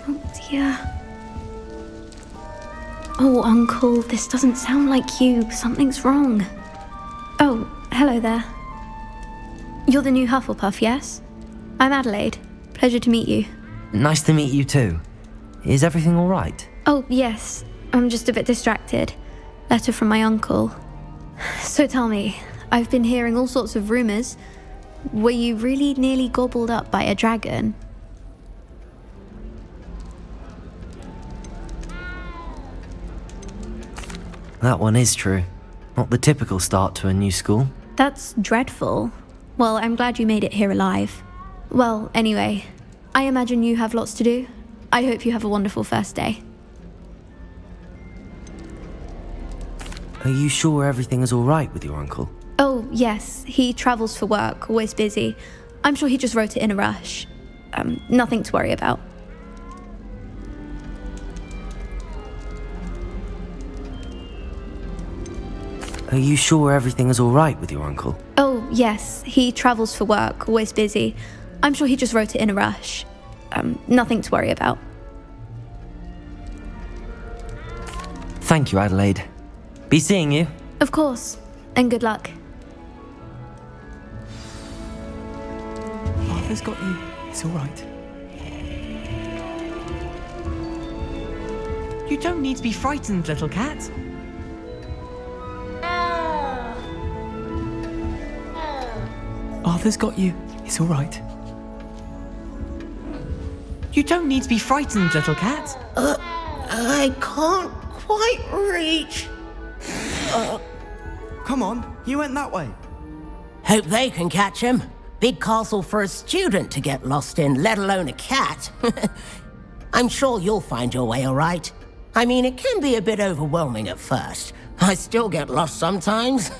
[SPEAKER 13] Oh dear. Oh, Uncle, this doesn't sound like you. Something's wrong. Oh, hello there. You're the new Hufflepuff, yes? I'm Adelaide. Pleasure to meet you.
[SPEAKER 2] Nice to meet you too. Is everything all right?
[SPEAKER 13] Oh, yes. I'm just a bit distracted. Letter from my uncle. So tell me, I've been hearing all sorts of rumors. Were you really nearly gobbled up by a dragon?
[SPEAKER 2] That one is true. Not the typical start to a new school.
[SPEAKER 13] That's dreadful. Well, I'm glad you made it here alive. Well, anyway, I imagine you have lots to do. I hope you have a wonderful first day.
[SPEAKER 2] Are you sure everything is all right with your uncle?
[SPEAKER 13] Oh, yes. He travels for work, always busy. I'm sure he just wrote it in a rush. Nothing to worry about.
[SPEAKER 2] Are you sure everything is all right with your uncle?
[SPEAKER 13] Oh, yes. He travels for work, always busy. I'm sure he just wrote it in a rush. Nothing to worry about.
[SPEAKER 2] Thank you, Adelaide. Be seeing you.
[SPEAKER 13] Of course. And good luck.
[SPEAKER 14] Arthur's got you. It's all right. You don't need to be frightened, little cat. Arthur's got you. It's all right. You don't need to be frightened, little cat.
[SPEAKER 5] I can't quite reach.
[SPEAKER 14] Come on, you went that way.
[SPEAKER 15] Hope they can catch him. Big castle for a student to get lost in, let alone a cat. I'm sure you'll find your way all right. I mean, it can be a bit overwhelming at first. I still get lost sometimes.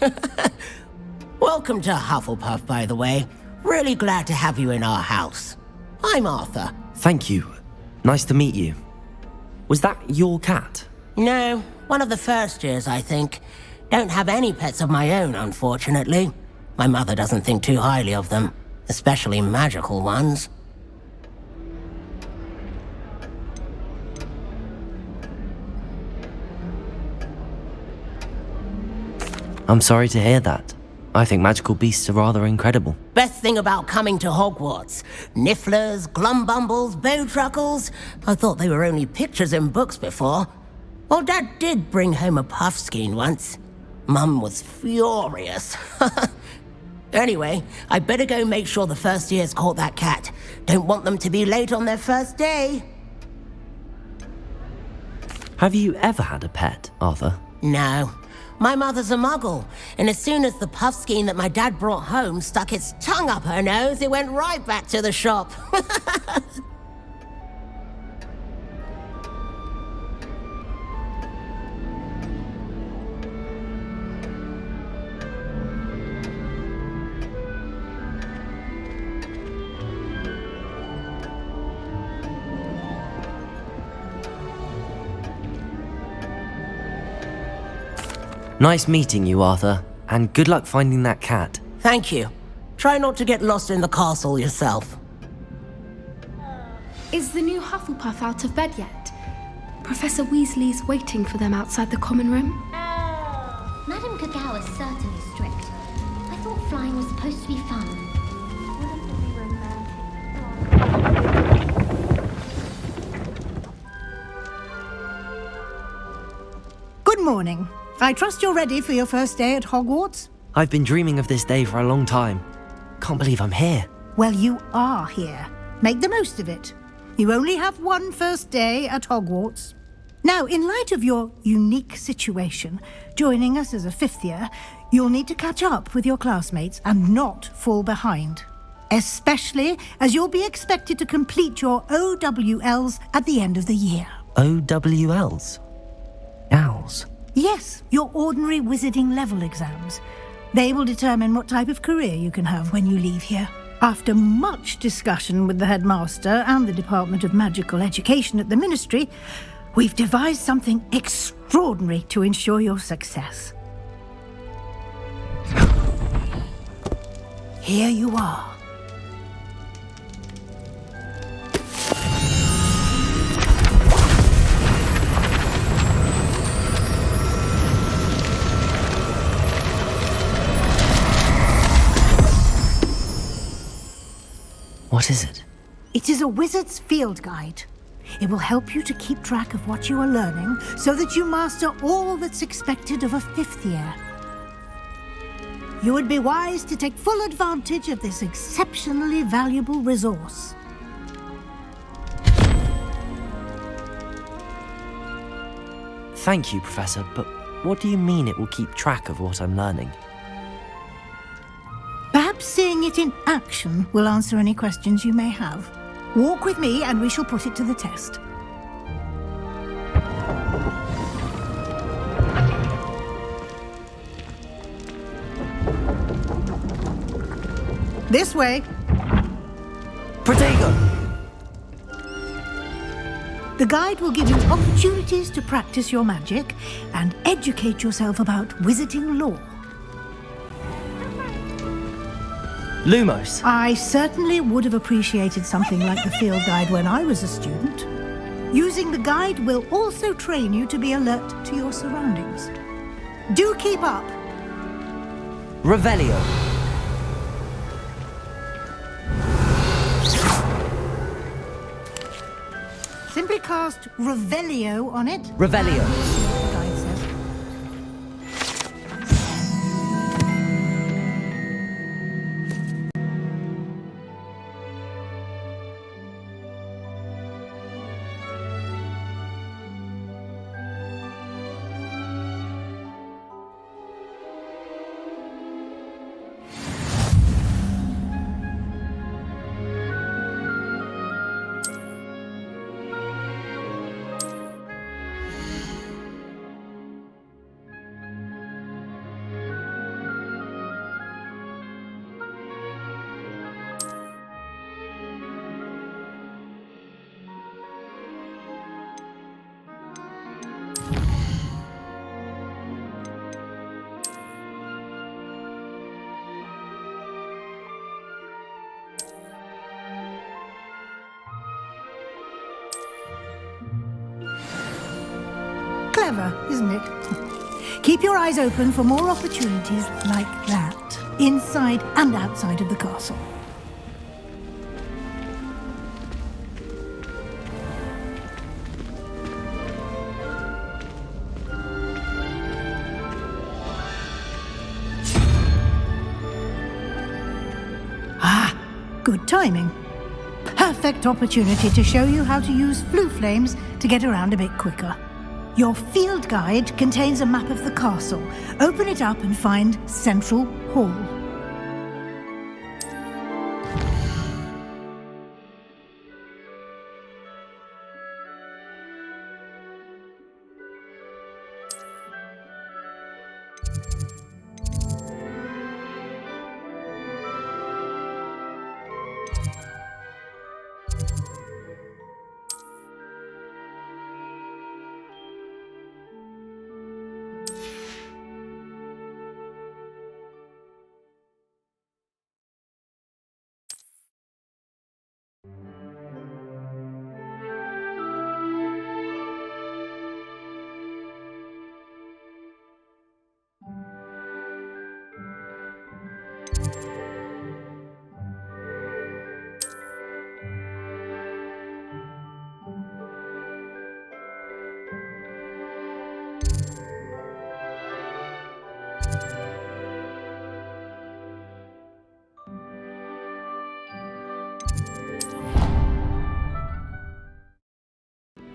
[SPEAKER 15] Welcome to Hufflepuff, by the way. Really glad to have you in our house. I'm Arthur.
[SPEAKER 2] Thank you. Nice to meet you. Was that your cat?
[SPEAKER 15] No, one of the first years, I think. Don't have any pets of my own, unfortunately. My mother doesn't think too highly of them, especially magical ones.
[SPEAKER 2] I'm sorry to hear that. I think magical beasts are rather incredible.
[SPEAKER 15] Best thing about coming to Hogwarts. Nifflers, glumbumbles, bowtruckles. I thought they were only pictures in books before. Well, Dad did bring home a puffskein once. Mum was furious. Anyway, I better go make sure the first years caught that cat. Don't want them to be late on their first day.
[SPEAKER 2] Have you ever had a pet, Arthur?
[SPEAKER 15] No. My mother's a muggle, and as soon as the puffskein that my dad brought home stuck its tongue up her nose, it went right back to the shop.
[SPEAKER 2] Nice meeting you, Arthur, and good luck finding that cat.
[SPEAKER 15] Thank you. Try not to get lost in the castle yourself.
[SPEAKER 16] Is the new Hufflepuff out of bed yet? Professor Weasley's waiting for them outside the common room.
[SPEAKER 17] Madame Cacao is certainly strict. I thought flying was supposed to be fun.
[SPEAKER 9] Good morning. I trust you're ready for your first day at Hogwarts?
[SPEAKER 2] I've been dreaming of this day for a long time. Can't believe I'm here.
[SPEAKER 9] Well, you are here. Make the most of it. You only have one first day at Hogwarts. Now, in light of your unique situation, joining us as a fifth year, you'll need to catch up with your classmates and not fall behind. Especially as you'll be expected to complete your OWLs at the end of the year.
[SPEAKER 2] OWLs? Owls?
[SPEAKER 9] Yes, your ordinary wizarding level exams. They will determine what type of career you can have when you leave here. After much discussion with the headmaster and the Department of Magical Education at the Ministry, we've devised something extraordinary to ensure your success. Here you are.
[SPEAKER 2] What is it?
[SPEAKER 9] It is a wizard's field guide. It will help you to keep track of what you are learning so that you master all that's expected of a fifth year. You would be wise to take full advantage of this exceptionally valuable resource.
[SPEAKER 2] Thank you, Professor, but What do you mean it will keep track of what I'm learning?
[SPEAKER 9] Perhaps seeing it in action will answer any questions you may have. Walk with me and we shall put it to the test. This way.
[SPEAKER 2] Protego!
[SPEAKER 9] The guide will give you opportunities to practice your magic and educate yourself about wizarding lore.
[SPEAKER 2] Lumos.
[SPEAKER 9] I certainly would have appreciated something like the field guide when I was a student. Using the guide will also train you to be alert to your surroundings. Do keep up.
[SPEAKER 2] Revelio.
[SPEAKER 9] Simply cast Revelio on it.
[SPEAKER 2] Revelio.
[SPEAKER 9] The guide says. Clever, isn't it? Keep your eyes open for more opportunities like that, inside and outside of the castle. Ah, good timing. Perfect opportunity to show you how to use flue flames to get around a bit quicker. Your field guide contains a map of the castle. Open it up and find Central Hall.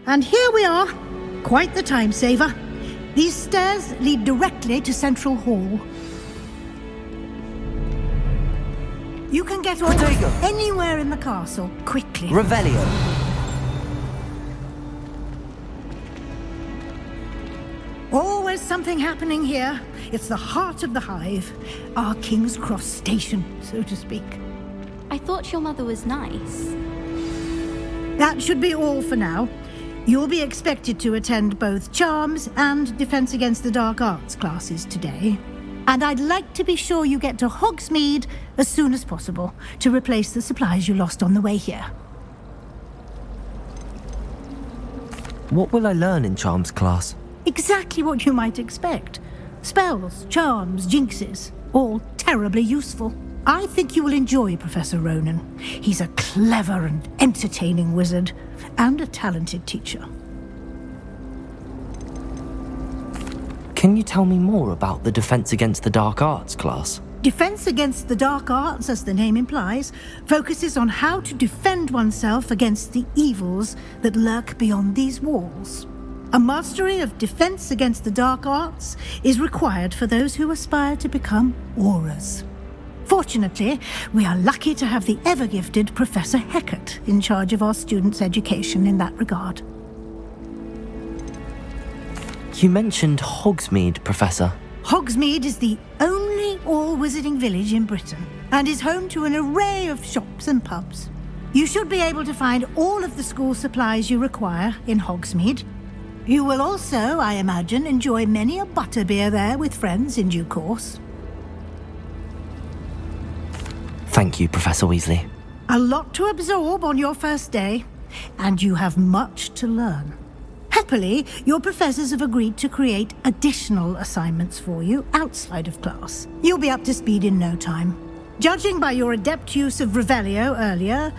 [SPEAKER 9] And here we are. Quite the time saver. These stairs lead directly to Central Hall. You can get on anywhere in the castle quickly.
[SPEAKER 2] Revelio.
[SPEAKER 9] Always something happening here. It's the heart of the hive. Our King's Cross station, so to speak.
[SPEAKER 13] I thought your mother was nice.
[SPEAKER 9] That should be all for now. You'll be expected to attend both Charms and Defense Against the Dark Arts classes today. And I'd like to be sure you get to Hogsmeade as soon as possible to replace the supplies you lost on the way here.
[SPEAKER 2] What will I learn in Charms class?
[SPEAKER 9] Exactly what you might expect. Spells, charms, jinxes, all terribly useful. I think you will enjoy Professor Ronan. He's a clever and entertaining wizard, and a talented teacher.
[SPEAKER 2] Can you tell me more about the Defense Against the Dark Arts class?
[SPEAKER 9] Defense Against the Dark Arts, as the name implies, focuses on how to defend oneself against the evils that lurk beyond these walls. A mastery of defense against the dark arts is required for those who aspire to become Aurors. Fortunately, we are lucky to have the ever-gifted Professor Hecat in charge of our students' education in that regard.
[SPEAKER 2] You mentioned Hogsmeade, Professor.
[SPEAKER 9] Hogsmeade is the only all-wizarding village in Britain and is home to an array of shops and pubs. You should be able to find all of the school supplies you require in Hogsmeade. You will also, I imagine, enjoy many a butterbeer there with friends in due course.
[SPEAKER 2] Thank you, Professor Weasley.
[SPEAKER 9] A lot to absorb on your first day, and you have much to learn. Happily, your professors have agreed to create additional assignments for you outside of class. You'll be up to speed in no time. Judging by your adept use of Revelio earlier,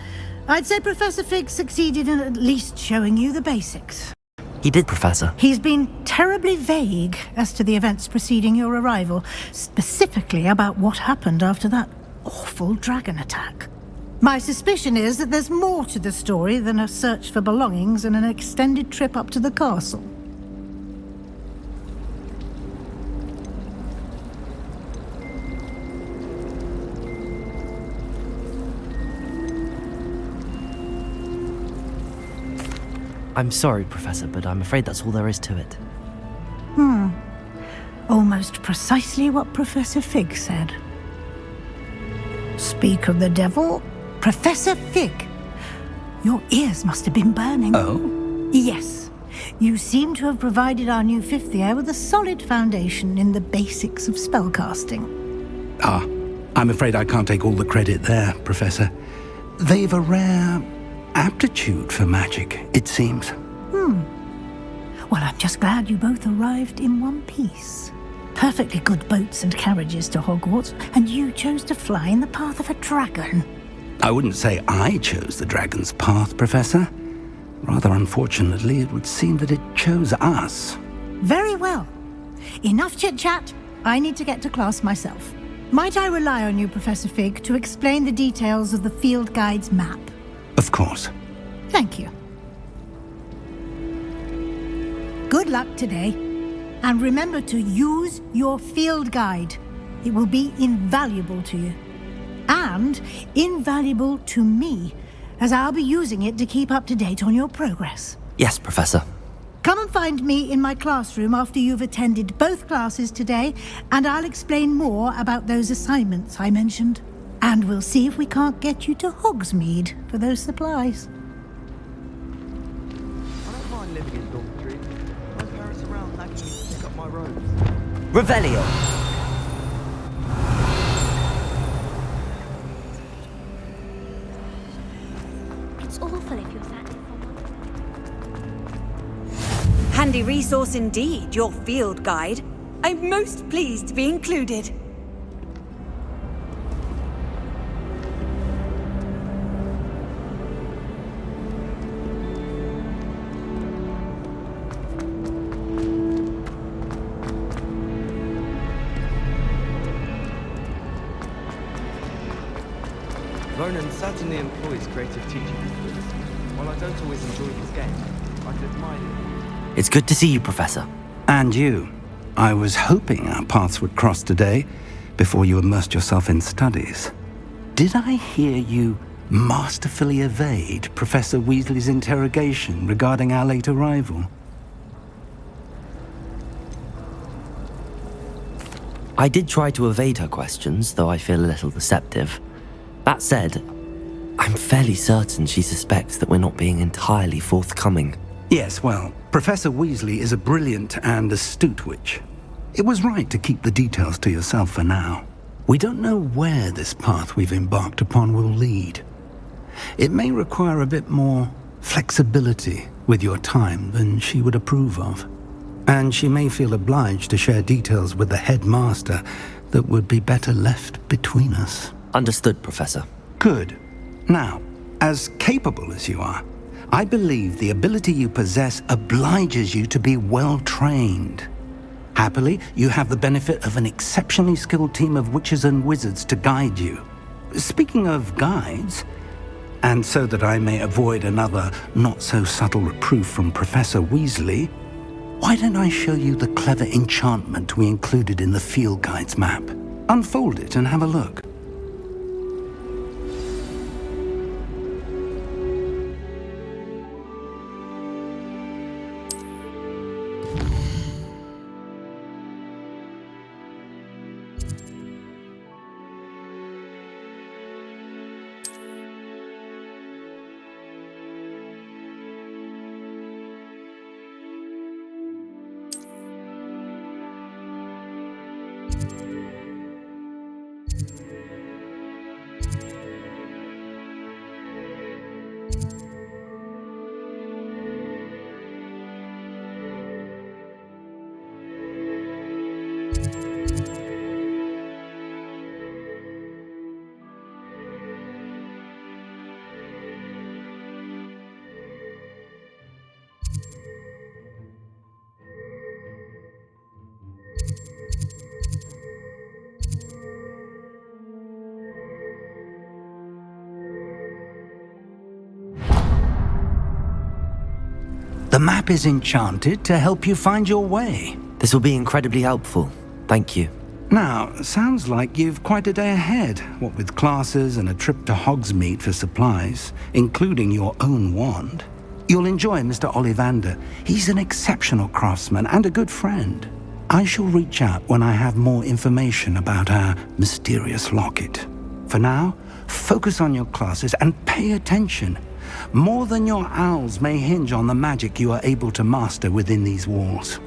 [SPEAKER 9] I'd say Professor Fig succeeded in at least showing you the basics.
[SPEAKER 2] He did, Professor.
[SPEAKER 9] He's been terribly vague as to the events preceding your arrival, specifically about what happened after that awful dragon attack. My suspicion is that there's more to the story than a search for belongings and an extended trip up to the castle.
[SPEAKER 2] I'm sorry, Professor, but I'm afraid that's all there is to it.
[SPEAKER 9] Almost precisely what Professor Fig said. Speak of the devil, Professor Fig. Your ears must have been burning.
[SPEAKER 1] Oh?
[SPEAKER 9] Yes. You seem to have provided our new fifth year with a solid foundation in the basics of spellcasting.
[SPEAKER 1] I'm afraid I can't take all the credit there, Professor. They've a rare aptitude for magic, it seems.
[SPEAKER 9] Well, I'm just glad you both arrived in one piece. Perfectly good boats and carriages to Hogwarts, and you chose to fly in the path of a dragon.
[SPEAKER 1] I wouldn't say I chose the dragon's path, Professor. Rather unfortunately, it would seem that it chose us.
[SPEAKER 9] Very well. Enough chit-chat. I need to get to class myself. Might I rely on you, Professor Fig, to explain the details of the field guide's map?
[SPEAKER 1] Of course.
[SPEAKER 9] Thank you. Good luck today, and remember to use your field guide. It will be invaluable to you, and invaluable to me, as I'll be using it to keep up to date on your progress.
[SPEAKER 2] Yes, Professor.
[SPEAKER 9] Come and find me in my classroom after you've attended both classes today, and I'll explain more about those assignments I mentioned. And we'll see if we can't get you to Hogsmeade for those supplies.
[SPEAKER 14] I don't mind living in dormitories. My parents around nagging me to pick up my robes.
[SPEAKER 2] Revelio.
[SPEAKER 17] It's awful if you're that.
[SPEAKER 18] Handy resource indeed, your field guide. I'm most pleased to be included.
[SPEAKER 14] Ronan certainly employs creative teaching methods. While I don't always enjoy his game, I can admire him.
[SPEAKER 2] It's good to see you, Professor.
[SPEAKER 1] And you. I was hoping our paths would cross today, before you immersed yourself in studies. Did I hear you masterfully evade Professor Weasley's interrogation regarding our late arrival?
[SPEAKER 2] I did try to evade her questions, though I feel a little deceptive. That said, I'm fairly certain she suspects that we're not being entirely forthcoming.
[SPEAKER 1] Yes, well, Professor Weasley is a brilliant and astute witch. It was right to keep the details to yourself for now. We don't know where this path we've embarked upon will lead. It may require a bit more flexibility with your time than she would approve of. And she may feel obliged to share details with the headmaster that would be better left between us.
[SPEAKER 2] Understood, Professor.
[SPEAKER 1] Good. Now, as capable as you are, I believe the ability you possess obliges you to be well trained. Happily, you have the benefit of an exceptionally skilled team of witches and wizards to guide you. Speaking of guides, and so that I may avoid another not-so-subtle reproof from Professor Weasley, Why don't I show you the clever enchantment we included in the field guide's map? Unfold it and have a look. The map is enchanted to help you find your way.
[SPEAKER 2] This will be incredibly helpful. Thank you.
[SPEAKER 1] Now, sounds like you've quite a day ahead, what with classes and a trip to Hogsmeade for supplies, including your own wand. You'll enjoy Mr. Ollivander. He's an exceptional craftsman and a good friend. I shall reach out when I have more information about our mysterious locket. For now, focus on your classes and pay attention. More than your owls may hinge on the magic you are able to master within these walls.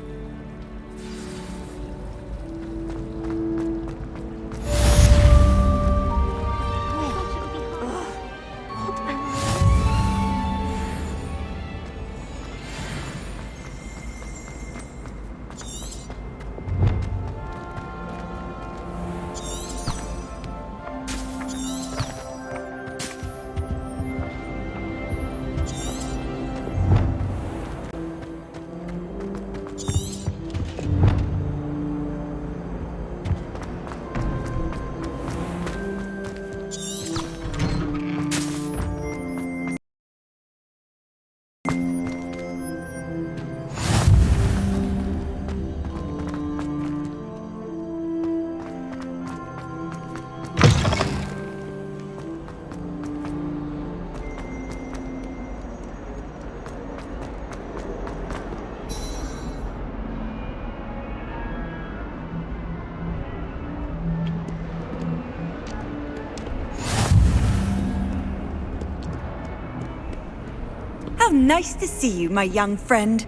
[SPEAKER 18] How nice to see you, my young friend.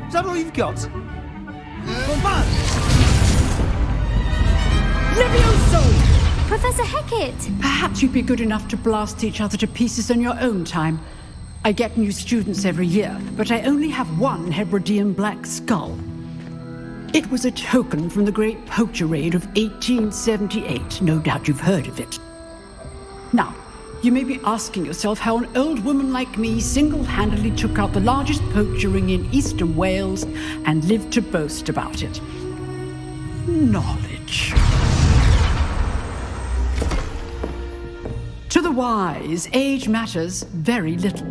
[SPEAKER 14] Is that all you've got?
[SPEAKER 19] Levioso!
[SPEAKER 13] Professor Hecat!
[SPEAKER 19] Perhaps you'd be good enough to blast each other to pieces in your own time. I get new students every year, but I only have one Hebridean black skull. It was a token from the Great Poacher Raid of 1878. No doubt you've heard of it. Now, you may be asking yourself how an old woman like me single-handedly took out the largest poacher ring in eastern Wales and lived to boast about it. Knowledge. To the wise, age matters very little.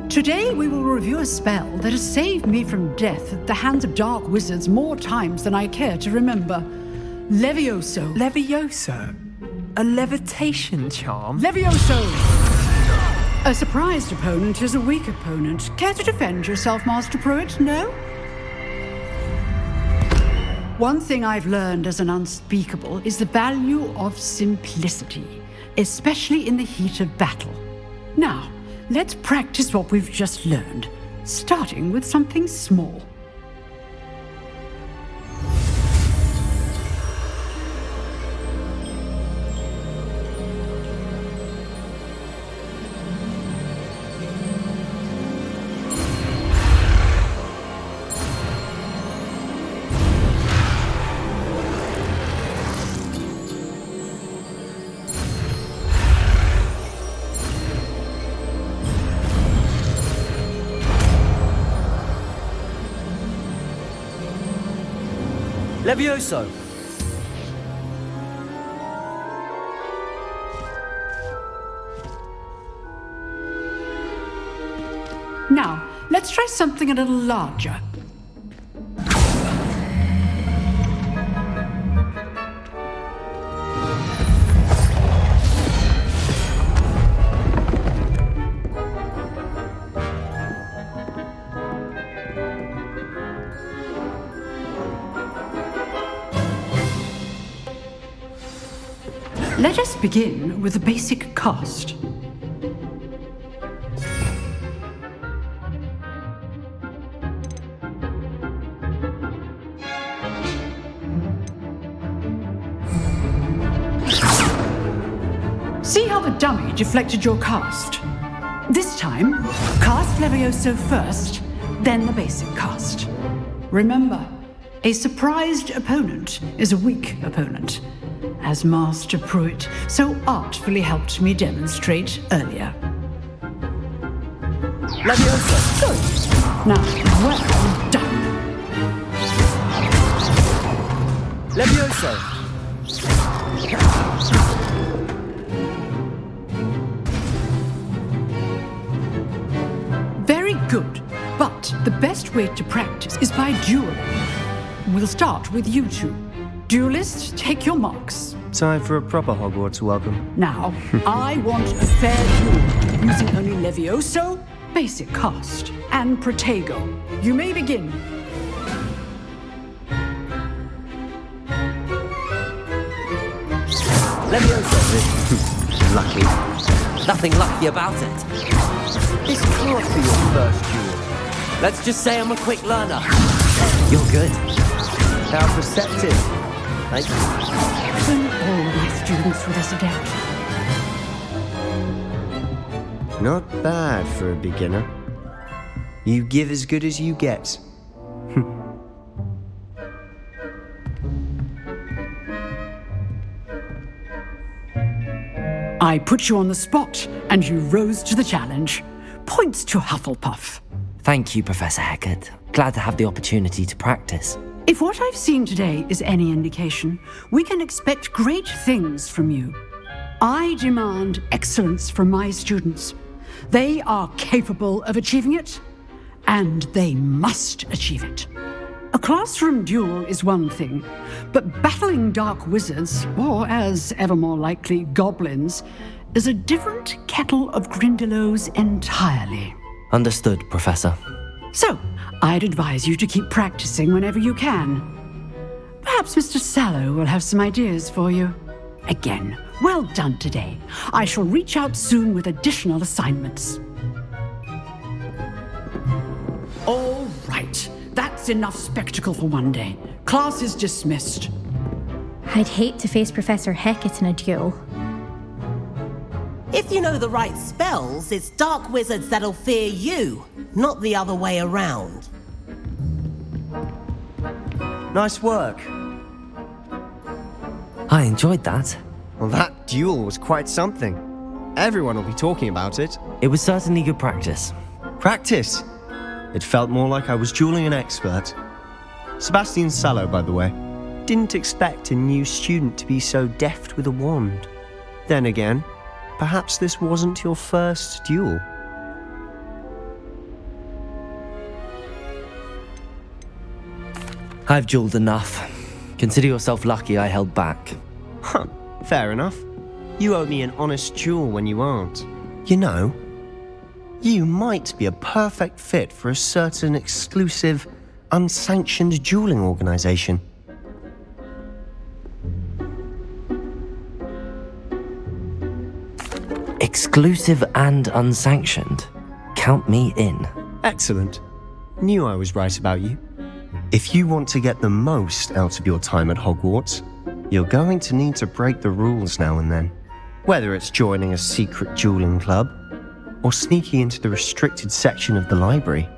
[SPEAKER 19] Today we will review a spell that has saved me from death at the hands of dark wizards more times than I care to remember. Levioso.
[SPEAKER 20] Levioso? A levitation charm?
[SPEAKER 19] Levioso! A surprised opponent is a weak opponent. Care to defend yourself, Master Pruitt? No? One thing I've learned as an unspeakable is the value of simplicity, especially in the heat of battle. Now, let's practice what we've just learned, starting with something small.
[SPEAKER 2] Levioso!
[SPEAKER 19] Now, let's try something a little larger. Let us begin with the basic cast. See how the dummy deflected your cast? This time, cast Levioso first, then the basic cast. Remember, a surprised opponent is a weak opponent, as Master Pruitt so artfully helped me demonstrate earlier.
[SPEAKER 2] Levioso!
[SPEAKER 19] Good. Now, well done.
[SPEAKER 2] Levioso!
[SPEAKER 19] Very good, but the best way to practice is by dueling. We'll start with you two. Duelists, take your marks.
[SPEAKER 21] Time for a proper Hogwarts welcome.
[SPEAKER 19] Now, I want a fair duel, using only Levioso, basic cast, and Protego. You may begin.
[SPEAKER 2] Levioso! Lucky. Nothing lucky about it.
[SPEAKER 20] This can't be your first duel.
[SPEAKER 2] Let's just say I'm a quick learner. You're good.
[SPEAKER 20] How perceptive. Thank you.
[SPEAKER 19] When all my students were this adept.
[SPEAKER 20] Not bad for a beginner. You give as good as you get.
[SPEAKER 19] I put you on the spot, and you rose to the challenge. Points to Hufflepuff.
[SPEAKER 2] Thank you, Professor Hecat. Glad to have the opportunity to practice.
[SPEAKER 19] If what I've seen today is any indication, we can expect great things from you. I demand excellence from my students. They are capable of achieving it, and they must achieve it. A classroom duel is one thing, but battling dark wizards, or as ever more likely, goblins, is a different kettle of Grindylows entirely.
[SPEAKER 2] Understood, Professor.
[SPEAKER 19] So, I'd advise you to keep practicing whenever you can. Perhaps Mr. Sallow will have some ideas for you. Again, well done today. I shall reach out soon with additional assignments. All right. That's enough spectacle for one day. Class is dismissed.
[SPEAKER 22] I'd hate to face Professor Hecat in a duel.
[SPEAKER 15] If you know the right spells, it's dark wizards that'll fear you, not the other way around.
[SPEAKER 20] Nice work.
[SPEAKER 2] I enjoyed that.
[SPEAKER 20] Well, that duel was quite something. Everyone will be talking about it.
[SPEAKER 2] It was certainly good practice.
[SPEAKER 20] Practice? It felt more like I was dueling an expert. Sebastian Sallow, by the way. Didn't expect a new student to be so deft with a wand. Then again, perhaps this wasn't your first duel.
[SPEAKER 2] I've dueled enough. Consider yourself lucky I held back.
[SPEAKER 20] Huh, fair enough. You owe me an honest duel when you aren't. You know, you might be a perfect fit for a certain exclusive, unsanctioned dueling organization.
[SPEAKER 2] Exclusive and unsanctioned. Count me in.
[SPEAKER 20] Excellent. Knew I was right about you. If you want to get the most out of your time at Hogwarts, you're going to need to break the rules now and then. Whether it's joining a secret dueling club, or sneaking into the restricted section of the library,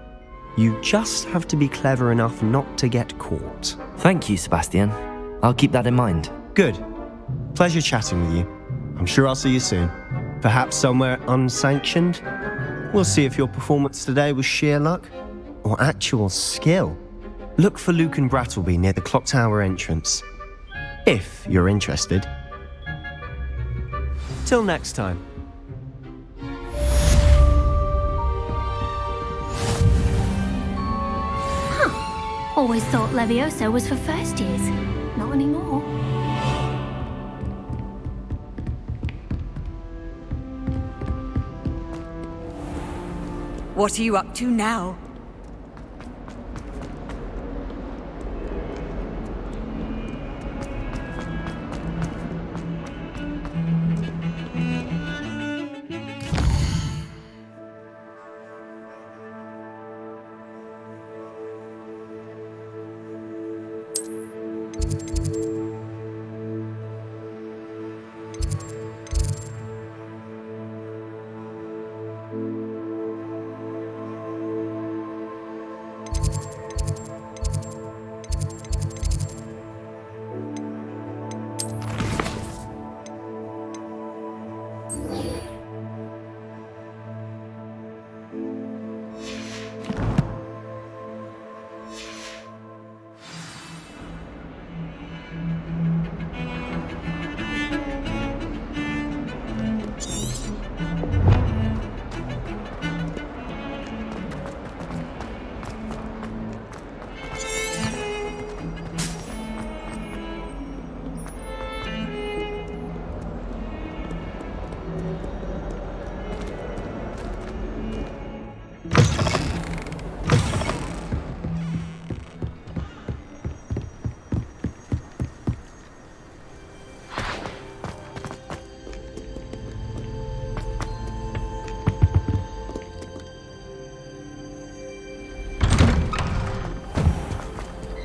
[SPEAKER 20] you just have to be clever enough not to get caught.
[SPEAKER 2] Thank you, Sebastian. I'll keep that in mind.
[SPEAKER 20] Good. Pleasure chatting with you. I'm sure I'll see you soon. Perhaps somewhere Unsanctioned? We'll see if your performance today was sheer luck or actual skill. Look for Luke and Brattleby near the clock tower entrance. If you're interested. Till next time.
[SPEAKER 17] Always thought Levioso was for first years. Not anymore.
[SPEAKER 18] What are you up to now?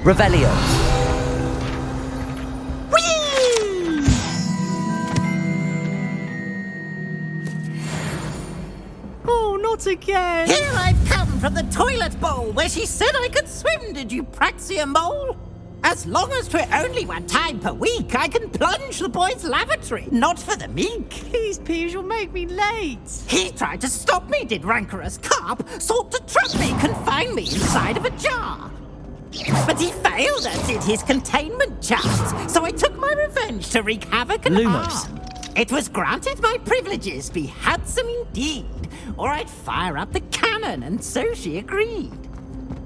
[SPEAKER 2] Revelio.
[SPEAKER 15] Oh, not again! Here I've come from the toilet bowl where she said I could swim, did you praxia mole? As long as 'twere only one time per week, I can plunge the boy's lavatory, not for the meek. Please, Peeves, you'll make me late. He tried to stop me, did rancorous carp, sought to trap me, confine me inside of a jar. But he failed at it, his containment charms, so I took my revenge to wreak havoc and harm. It was granted my privileges be handsome indeed, or I'd fire up the cannon, and so she agreed.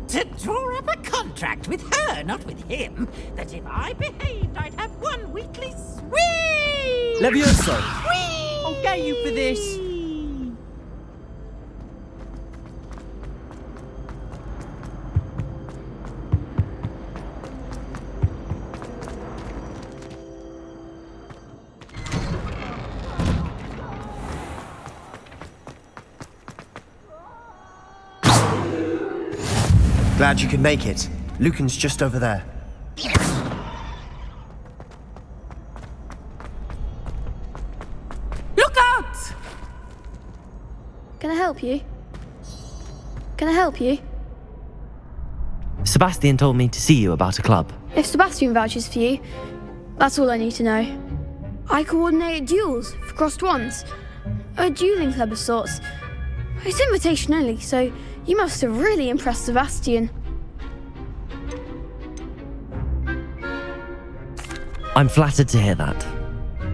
[SPEAKER 15] To draw up a contract with her, not with him, that if I behaved, I'd have one weekly swing!
[SPEAKER 2] Levioso!
[SPEAKER 15] Whee! I'll get you for this!
[SPEAKER 20] Glad you could make it. Lucan's just over there.
[SPEAKER 16] Look out!
[SPEAKER 13] Can I help you? Can I help you?
[SPEAKER 2] Sebastian told me to see you about a club.
[SPEAKER 13] If Sebastian vouches for you, that's all I need to know. I coordinate duels for crossed wands. A dueling club of sorts. It's invitation only, so you must have really impressed Sebastian.
[SPEAKER 2] I'm flattered to hear that.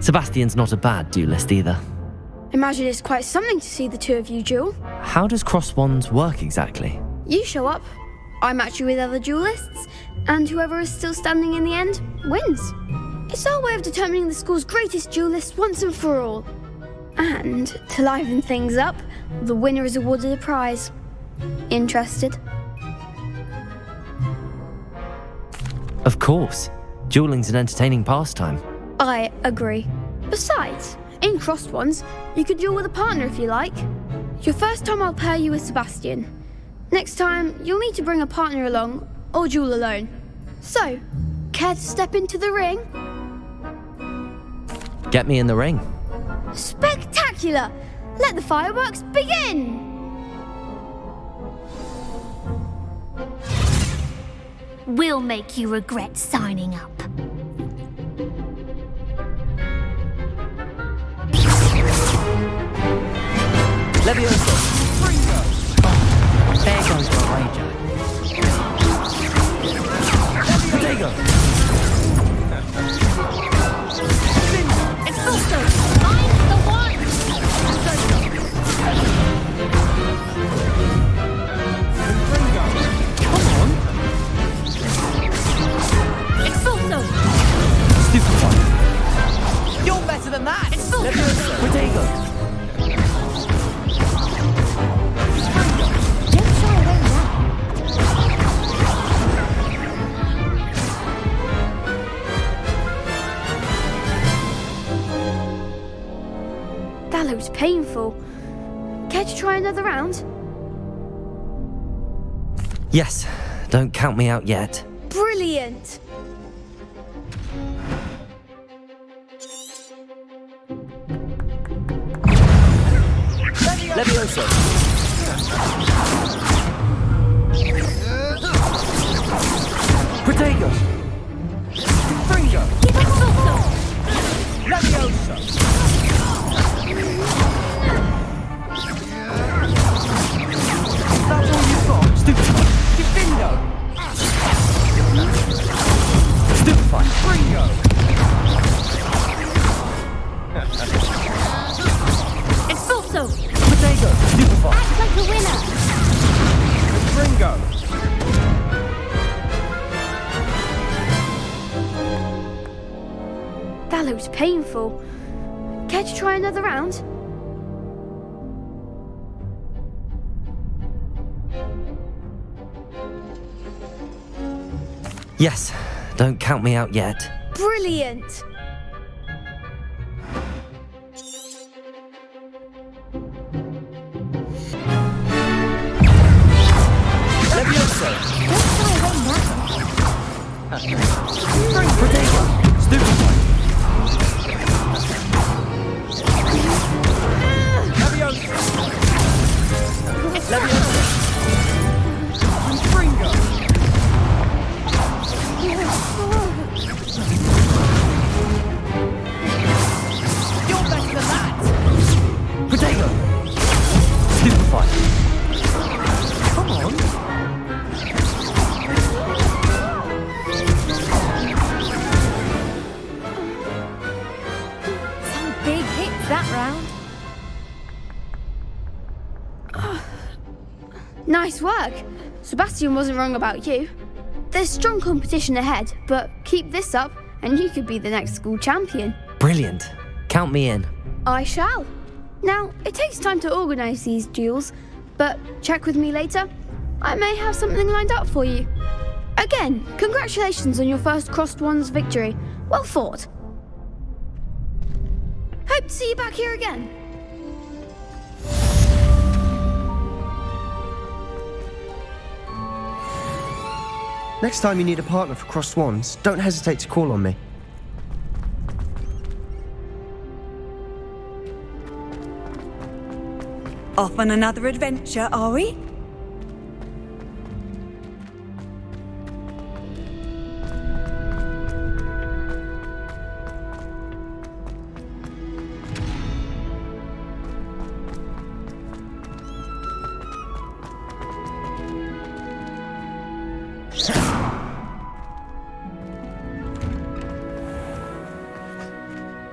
[SPEAKER 2] Sebastian's not a bad duelist either.
[SPEAKER 13] Imagine it's quite something to see the two of you duel.
[SPEAKER 2] How does cross wands work exactly?
[SPEAKER 13] You show up, I match you with other duelists, and whoever is still standing in the end wins. It's our way of determining the school's greatest duelist once and for all. And to liven things up, the winner is awarded a prize. Interested?
[SPEAKER 2] Of course. Dueling's an entertaining pastime.
[SPEAKER 13] I agree. Besides, in crossed ones, you could duel with a partner if you like. Your first time I'll pair you with Sebastian. Next time, you'll need to bring a partner along, or duel alone. So, care to step into the ring?
[SPEAKER 2] Get me in the ring.
[SPEAKER 13] Spectacular! Let the fireworks begin!
[SPEAKER 17] We'll make you regret signing up.
[SPEAKER 2] Levioso!
[SPEAKER 11] There goes my wager.
[SPEAKER 13] That looks painful. Care to try another round?
[SPEAKER 2] Yes, don't count me out yet.
[SPEAKER 13] Brilliant!
[SPEAKER 2] Levioso! Protego! Fringo! Levioso! That's all you've got? Stupefy! Defendo! Stupefy! Fringo!
[SPEAKER 13] Expulso!
[SPEAKER 2] Protego! Stupefy!
[SPEAKER 13] Act like a winner!
[SPEAKER 2] Fringo!
[SPEAKER 13] That looks painful. Care to try another round?
[SPEAKER 2] Yes, don't count me out yet.
[SPEAKER 13] Brilliant!
[SPEAKER 2] Levioso!
[SPEAKER 13] Don't try away now.
[SPEAKER 2] Protego! Stupefy! Levioso! Levioso! Fringo! You're better than that! Protego! Stupefy! Come on!
[SPEAKER 13] Some big hits that round. Nice work. Sebastian wasn't wrong about you. There's strong competition ahead, but keep this up and you could be the next school champion.
[SPEAKER 2] Brilliant. Count me in.
[SPEAKER 13] I shall. Now, it takes time to organise these duels, but check with me later. I may have something lined up for you. Again, congratulations on your first Crossed Ones victory. Well fought. Hope to see you back here again.
[SPEAKER 20] Next time you need a partner for Crossed Wands, don't hesitate to call on me.
[SPEAKER 18] Off on another adventure, are we?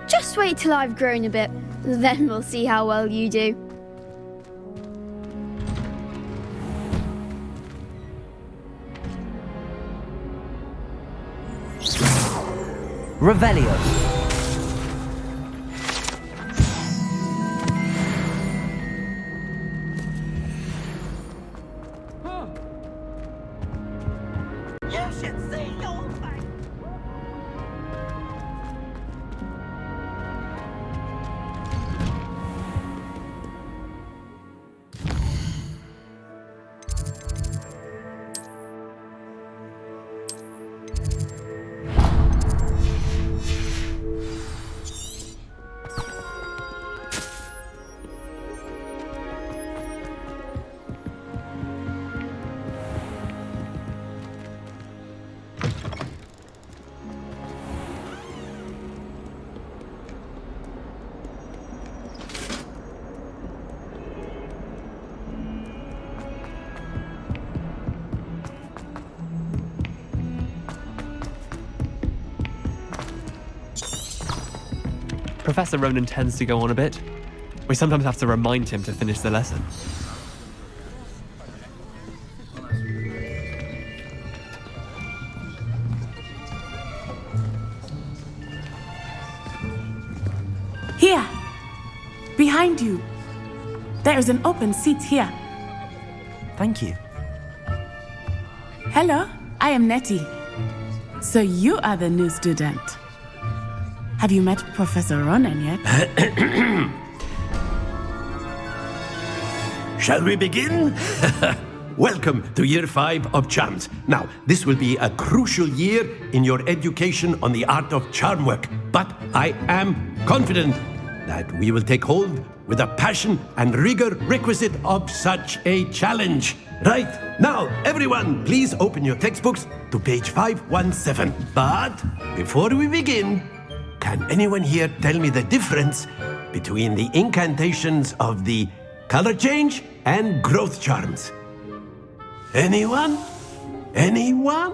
[SPEAKER 13] Just wait till I've grown a bit, then we'll see how well you do.
[SPEAKER 2] Revelio.
[SPEAKER 15] You should see your face.
[SPEAKER 14] Professor Ronan tends to go on a bit. We sometimes have to remind him to finish the lesson.
[SPEAKER 3] Here! Behind you! There is an open seat here.
[SPEAKER 2] Thank you.
[SPEAKER 3] Hello, I am Nettie. So you are the new student. Have you met Professor Ronan yet?
[SPEAKER 7] Shall we begin? Welcome to Year 5 of Charms. Now, this will be a crucial year in your education on the art of charm work, but I am confident that we will take hold with the passion and rigor requisite of such a challenge. Right, now, everyone, please open your textbooks to page 517. But before we begin, can anyone here tell me the difference between the incantations of the color change and growth charms? Anyone? Anyone?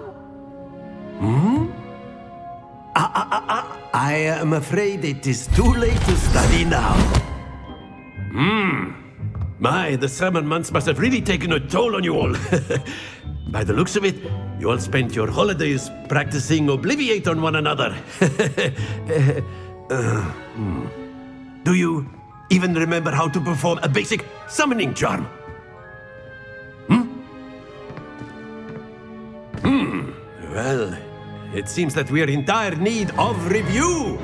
[SPEAKER 7] I am afraid it is too late to study now. My, the summer months must have really taken a toll on you all. By the looks of it, you all spent your holidays practicing Obliviate on one another. Do you even remember how to perform a basic summoning charm? Well, it seems that we are in dire need of review.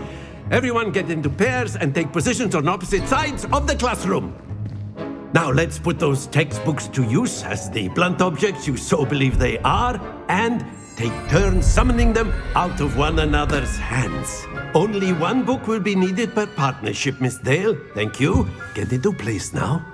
[SPEAKER 7] Everyone get into pairs and take positions on opposite sides of the classroom. Now let's put those textbooks to use as the blunt objects you so believe they are, and take turns summoning them out of one another's hands. Only one book will be needed per partnership, Miss Dale. Thank you. Get into place now.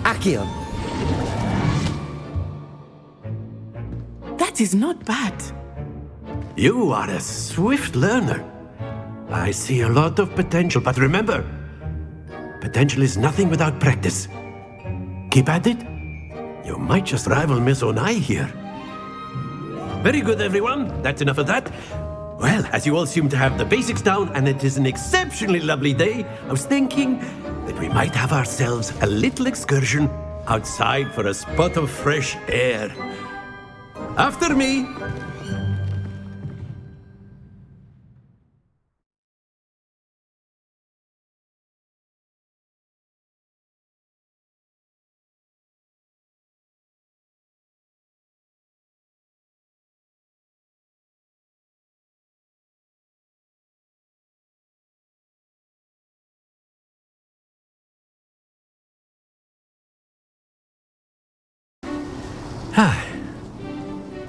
[SPEAKER 3] Akio. That is not bad.
[SPEAKER 7] You are a swift learner. I see a lot of potential, but remember, potential is nothing without practice. Keep at it. You might just rival Miss Onai here. Very good, everyone. That's enough of that. Well, as you all seem to have the basics down, and it is an exceptionally lovely day, I was thinking that we might have ourselves a little excursion outside for a spot of fresh air. After me.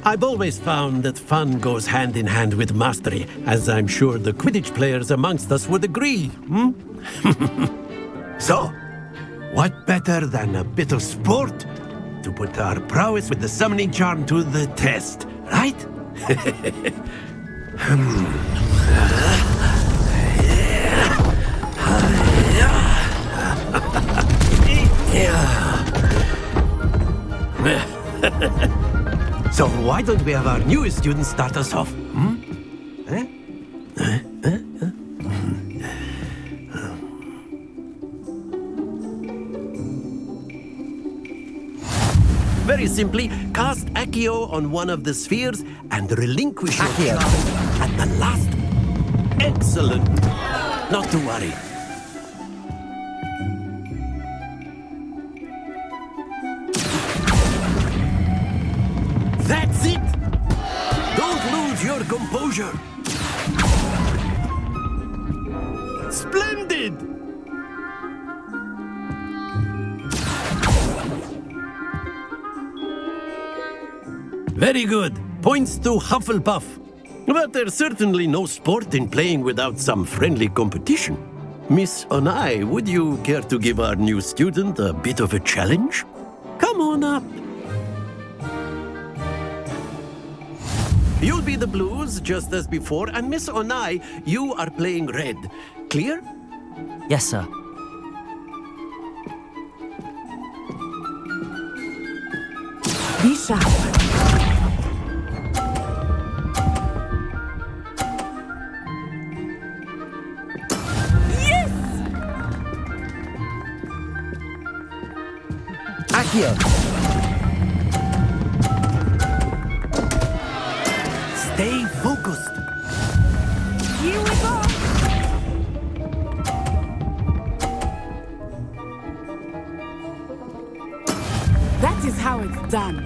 [SPEAKER 7] I've always found that fun goes hand in hand with mastery, as I'm sure the Quidditch players amongst us would agree. So, what better than a bit of sport to put our prowess with the summoning charm to the test, right? So why don't we have our newest student start us off? Very simply, cast Accio on one of the spheres and relinquish Accio at the last. Excellent. Not to worry. That's it! Don't lose your composure. Splendid! Very good. Points to Hufflepuff. But there's certainly no sport in playing without some friendly competition. Miss Onai, would you care to give our new student a bit of a challenge? Come on up. You'll be the blues, just as before, and Miss Onai, you are playing red. Clear?
[SPEAKER 2] Yes, sir.
[SPEAKER 3] Be sharp. Yes!
[SPEAKER 2] Accio!
[SPEAKER 7] Stay focused.
[SPEAKER 3] Here we go. it's done.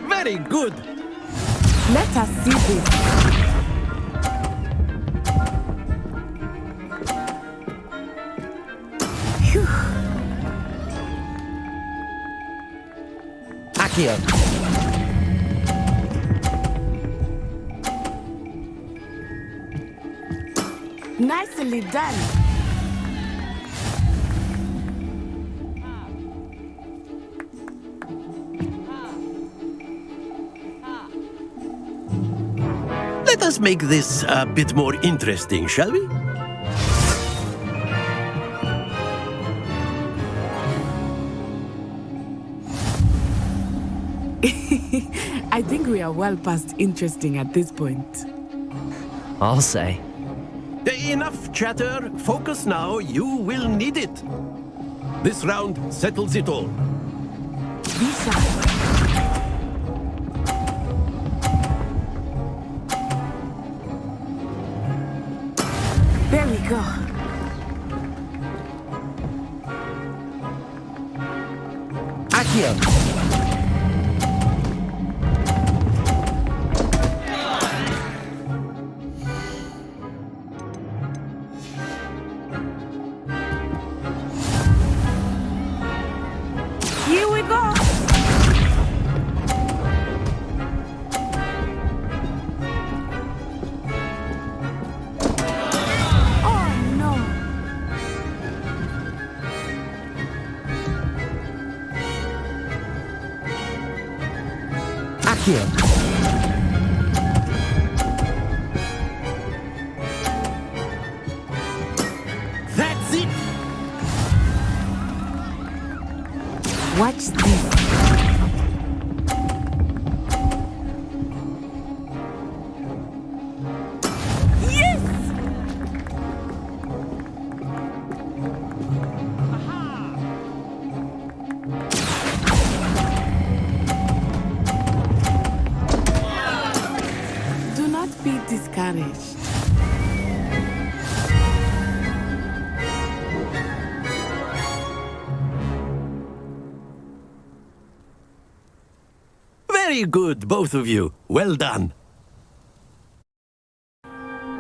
[SPEAKER 7] Very good.
[SPEAKER 3] Let us see this. Phew.
[SPEAKER 2] Accio.
[SPEAKER 3] Nicely done.
[SPEAKER 7] Let us make this a bit more interesting, shall we?
[SPEAKER 3] I think we are well past interesting at this point.
[SPEAKER 2] I'll say.
[SPEAKER 7] Enough chatter. Focus now. You will need it. This round settles it all.
[SPEAKER 3] Be sharp. There we go.
[SPEAKER 2] Accio.
[SPEAKER 3] Here we go. Oh no.
[SPEAKER 2] Accio.
[SPEAKER 7] That's it.
[SPEAKER 3] Watch this. Yes! Do not be discouraged.
[SPEAKER 7] Very good, both of you. Well done.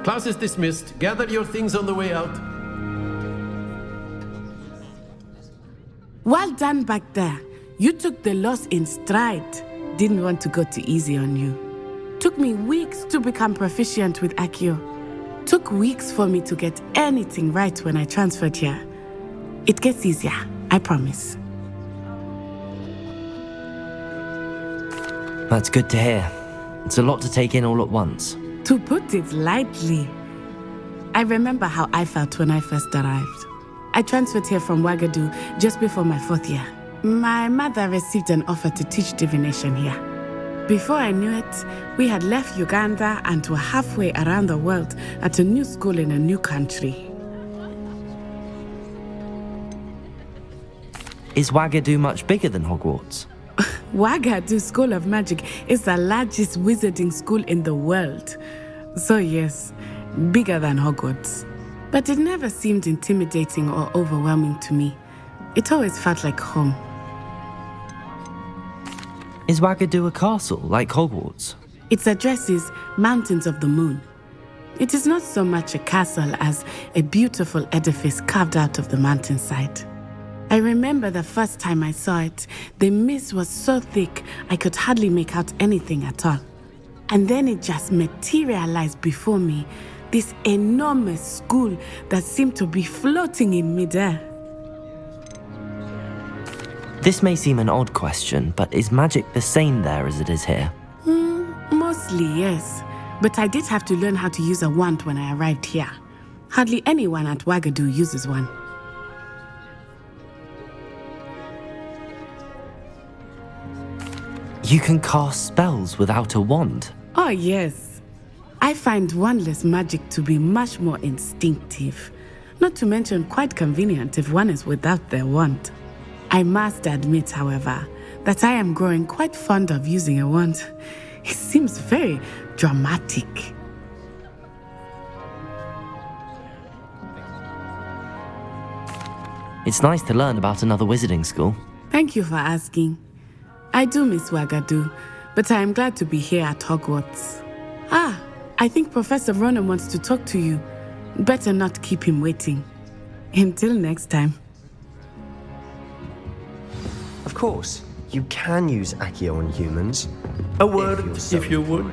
[SPEAKER 7] Class is dismissed. Gather your things on the way out.
[SPEAKER 3] Well done back there. You took the loss in stride. Didn't want to go too easy on you. Took me weeks to become proficient with Accio. Took weeks for me to get anything right when I transferred here. It gets easier, I promise.
[SPEAKER 2] That's good to hear. It's a lot to take in all at once.
[SPEAKER 3] To put it lightly, I remember how I felt when I first arrived. I transferred here from Wagadu just before my 4th year. My mother received an offer to teach divination here. Before I knew it, we had left Uganda and were halfway around the world at a new school in a new country.
[SPEAKER 2] Is Wagadu much bigger than Hogwarts?
[SPEAKER 3] Wagadu School of Magic is the largest wizarding school in the world. So yes, bigger than Hogwarts. But it never seemed intimidating or overwhelming to me. It always felt like home.
[SPEAKER 2] Is Wagadu a castle, like Hogwarts?
[SPEAKER 3] Its address is Mountains of the Moon. It is not so much a castle as a beautiful edifice carved out of the mountainside. I remember the first time I saw it, the mist was so thick I could hardly make out anything at all. And then it just materialized before me, this enormous school that seemed to be floating in midair.
[SPEAKER 2] This may seem an odd question, but is magic the same there as it is here?
[SPEAKER 3] Mostly, yes. But I did have to learn how to use a wand when I arrived here. Hardly anyone at Wagadu uses one.
[SPEAKER 2] You can cast spells without a wand?
[SPEAKER 3] Oh, yes. I find wandless magic to be much more instinctive. Not to mention quite convenient if one is without their wand. I must admit, however, that I am growing quite fond of using a wand. It seems very dramatic.
[SPEAKER 2] It's nice to learn about another wizarding school.
[SPEAKER 3] Thank you for asking. I do miss Wagadu, but I am glad to be here at Hogwarts. Ah, I think Professor Ronan wants to talk to you. Better not keep him waiting. Until next time.
[SPEAKER 20] Of course, you can use Accio on humans.
[SPEAKER 7] A word, if you would.